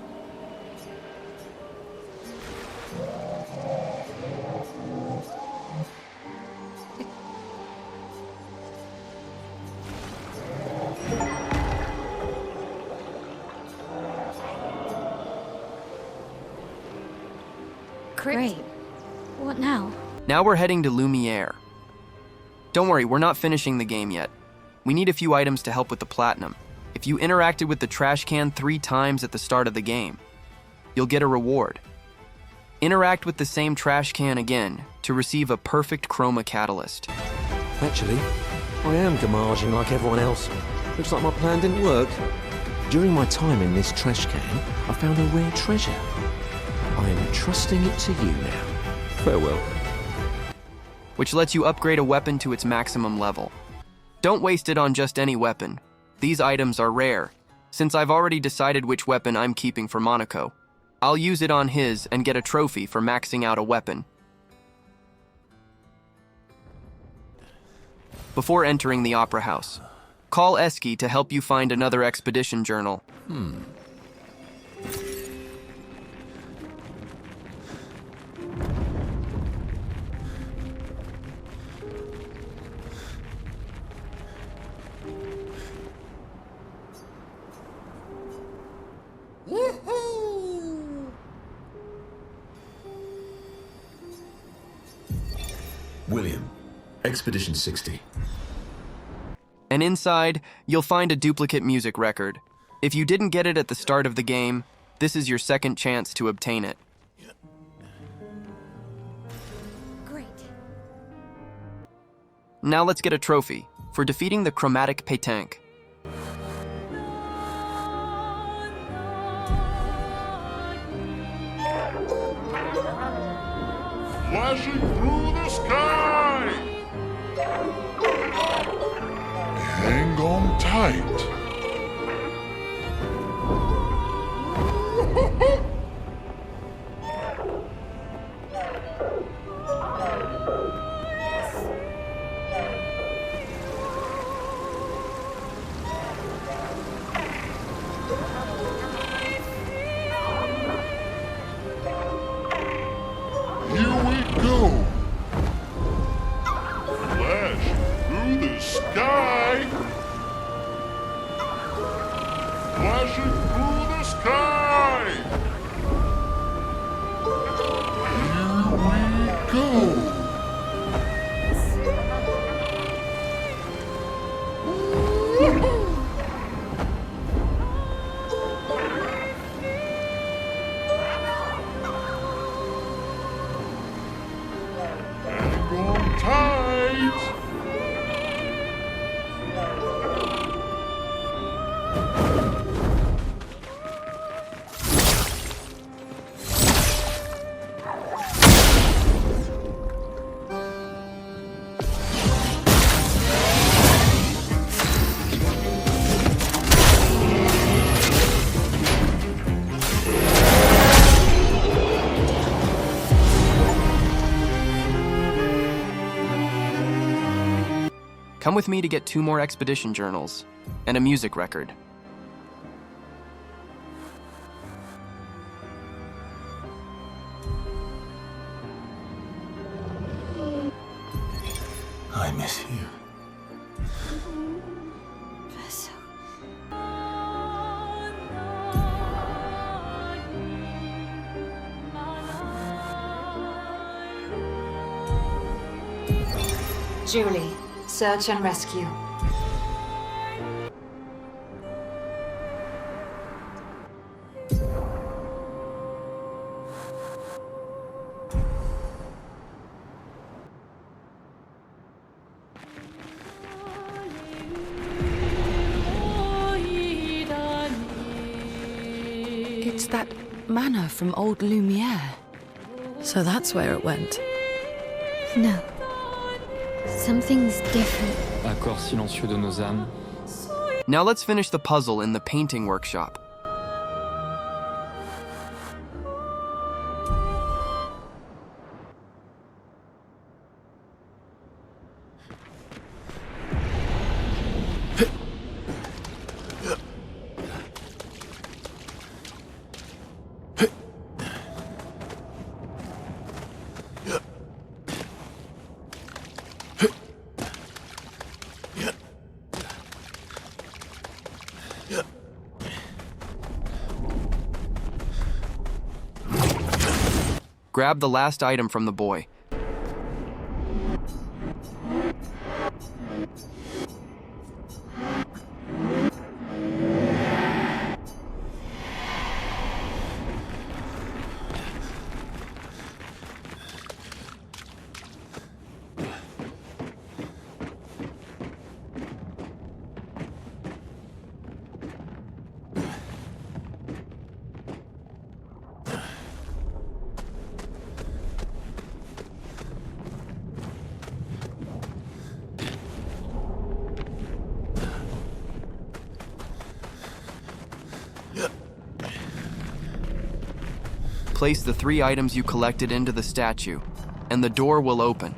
Great. What now? Now we're heading to Lumiere. Don't worry, we're not finishing the game yet. We need a few items to help with the platinum. If you interacted with the trash can 3 times at the start of the game, you'll get a reward. Interact with the same trash can again to receive a perfect chroma catalyst. Actually, I am gamaging like everyone else. Looks like my plan didn't work. During my time in this trash can, I found a rare treasure. I am trusting it to you now. Farewell. Which lets you upgrade a weapon to its maximum level. Don't waste it on just any weapon. These items are rare. Since I've already decided which weapon I'm keeping for Monoco, I'll use it on his and get a trophy for maxing out a weapon. Before entering the Opera House, call Esquie to help you find another expedition journal. William, Expedition 60. And inside, you'll find a duplicate music record. If you didn't get it at the start of the game, this is your second chance to obtain it. Great. Now let's get a trophy for defeating the chromatic pétanque. Flashing through the sky! Hang on tight. Here we go. Flash through the sky. Flashing through the sky. Here we go. Hang on tight. Come with me to get 2 more expedition journals and a music record. I miss you. Verso. Julie, search and rescue. It's that manor from old Lumiere. So that's where it went. No. Something's different. Accord silencieux de nos âmes. Now let's finish the puzzle in the painting workshop. Grab the last item from the boy. Place the 3 items you collected into the statue, and the door will open.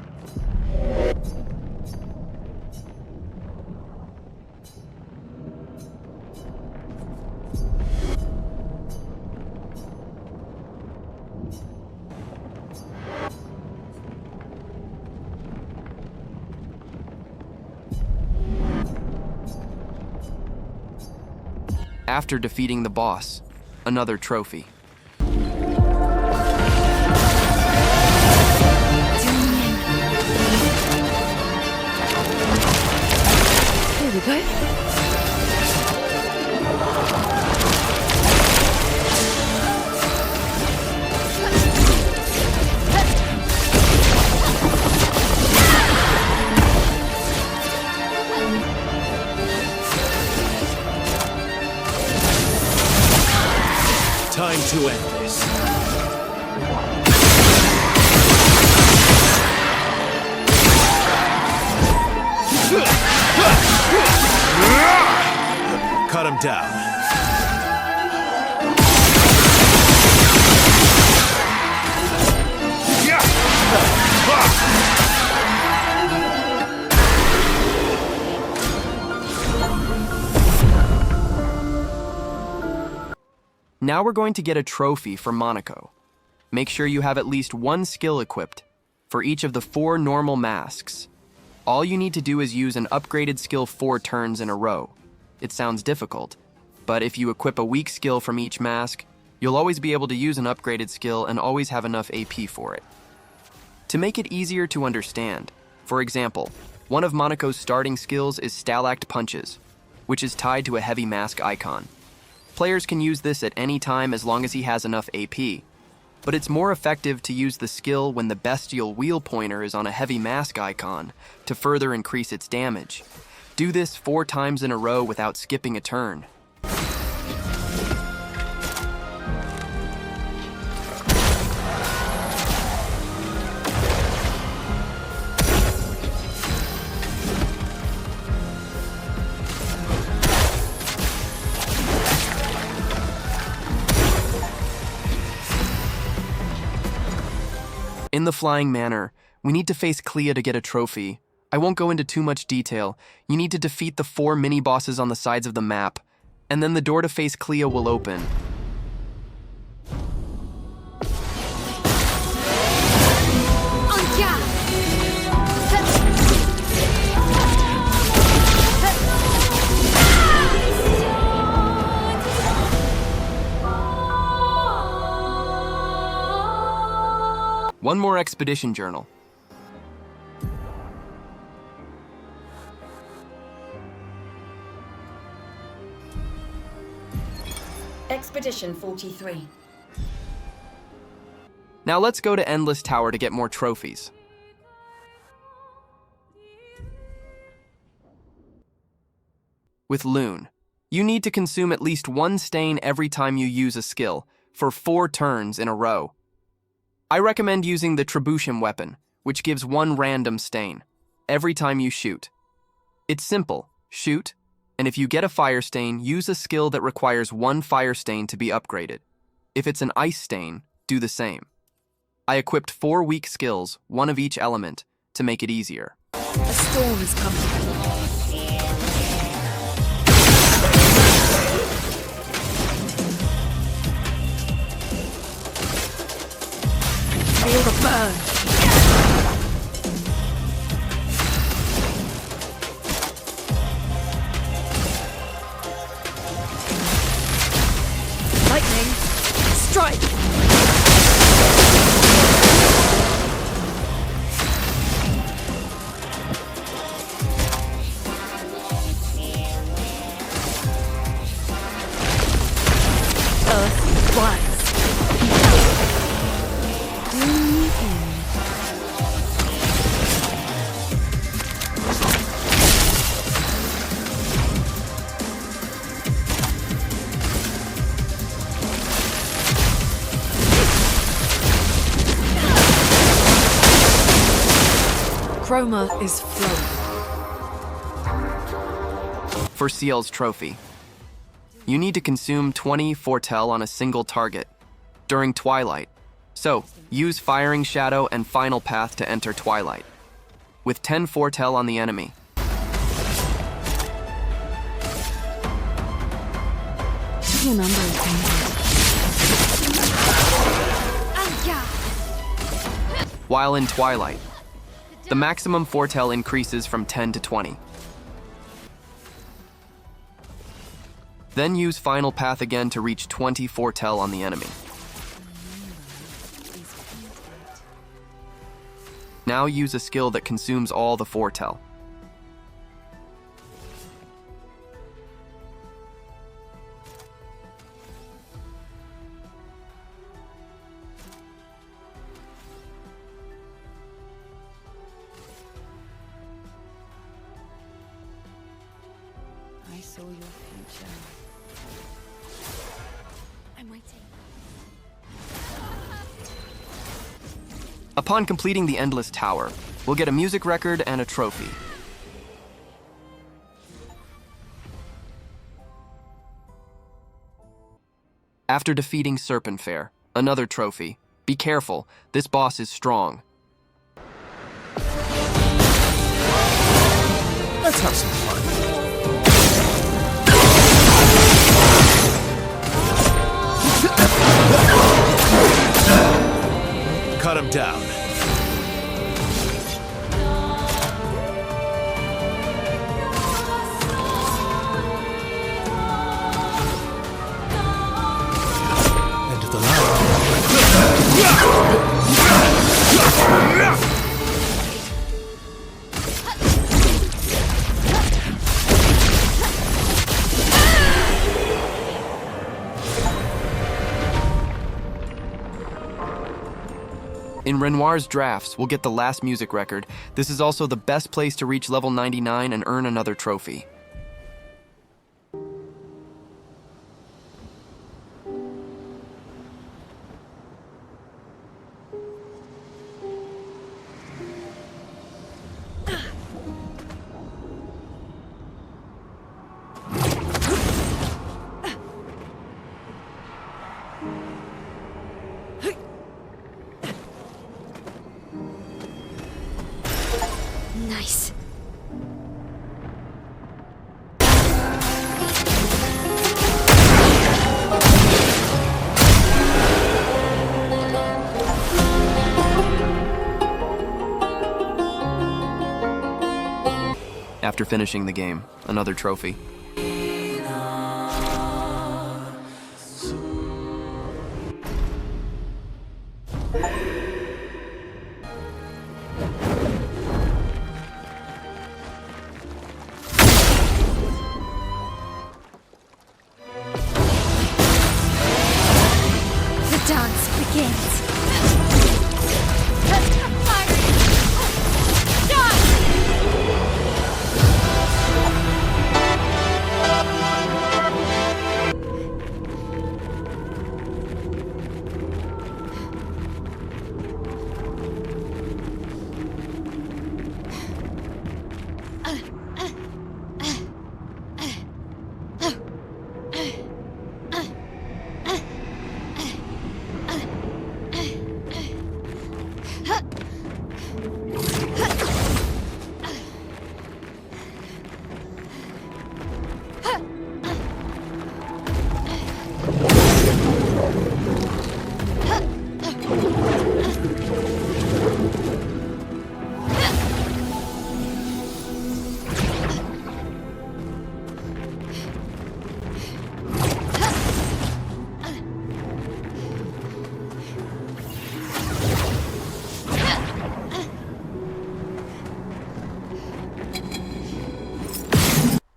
After defeating the boss, another trophy. Clair? Time to end this. Cut him down. Now we're going to get a trophy for Monoco. Make sure you have at least one skill equipped for each of the 4 normal masks. All you need to do is use an upgraded skill 4 turns in a row. It sounds difficult, but if you equip a weak skill from each mask, you'll always be able to use an upgraded skill and always have enough AP for it. To make it easier to understand, for example, one of Monoco's starting skills is Stalact Punches, which is tied to a heavy mask icon. Players can use this at any time as long as he has enough AP, but it's more effective to use the skill when the bestial wheel pointer is on a heavy mask icon to further increase its damage. Do this 4 times in a row without skipping a turn. In the flying manor, we need to face Clair to get a trophy. I won't go into too much detail. You need to defeat the 4 mini-bosses on the sides of the map, and then the door to face Clair will open. One more expedition journal. Expedition 43. Now let's go to Endless Tower to get more trophies. With Lune, you need to consume at least 1 stain every time you use a skill, for 4 turns in a row. I recommend using the Verso Weapon, which gives 1 random stain every time you shoot. It's simple: shoot, and if you get a fire stain, use a skill that requires 1 fire stain to be upgraded. If it's an ice stain, do the same. I equipped 4 weak skills, 1 of each element, to make it easier. A storm is coming. Feel the burn. Lightning, strike. Earth, rise. Chroma is flowing. For Sciel's trophy, you need to consume 20 foretell on a single target during Twilight. So, use Firing Shadow and Final Path to enter Twilight, with 10 foretell on the enemy. While in Twilight, the maximum foretell increases from 10 to 20. Then use Final Path again to reach 20 foretell on the enemy. Now use a skill that consumes all the foretell. saw your future. I'm waiting. Upon completing the Endless Tower, we'll get a music record and a trophy. After defeating Serpentfair, another trophy. Be careful, this boss is strong. Let's have some fun. Cut him down. End of the line. In Renoir's drafts, we'll get the last music record. This is also the best place to reach level 99 and earn another trophy. Nice. After finishing the game, another trophy.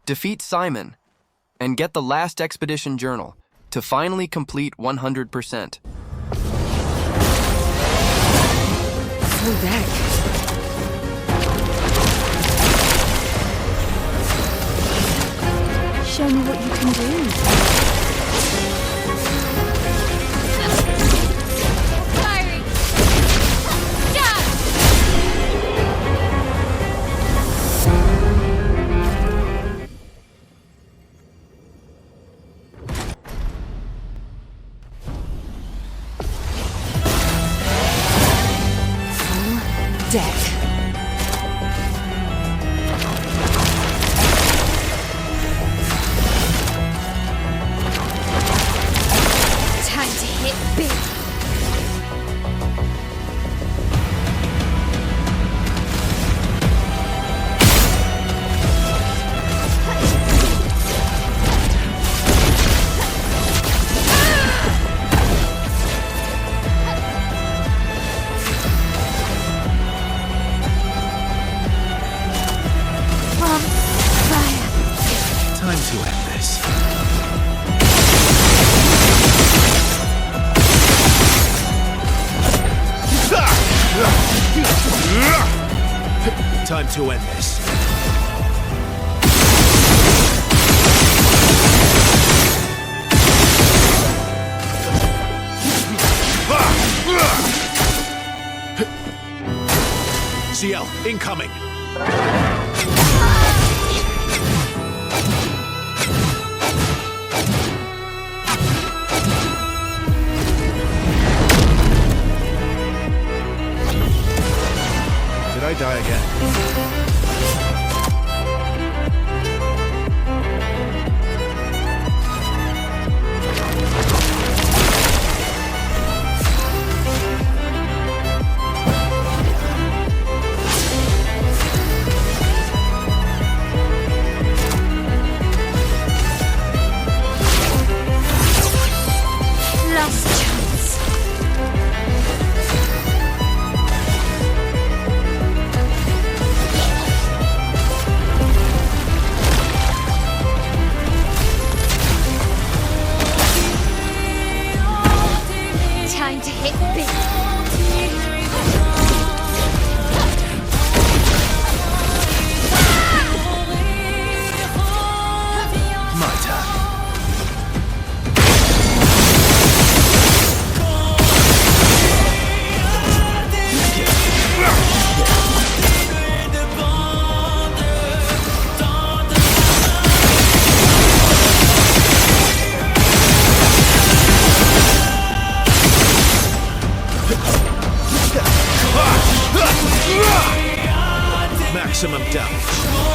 Defeat Simon, and get the last Expedition Journal to finally complete 100%. Full deck. Show me what you can do. Deck. Time to hit big. Time to end this. Time to end this. Sciel, incoming! Did I die again? Last chance. Time to hit big. My turn. Maximum damage.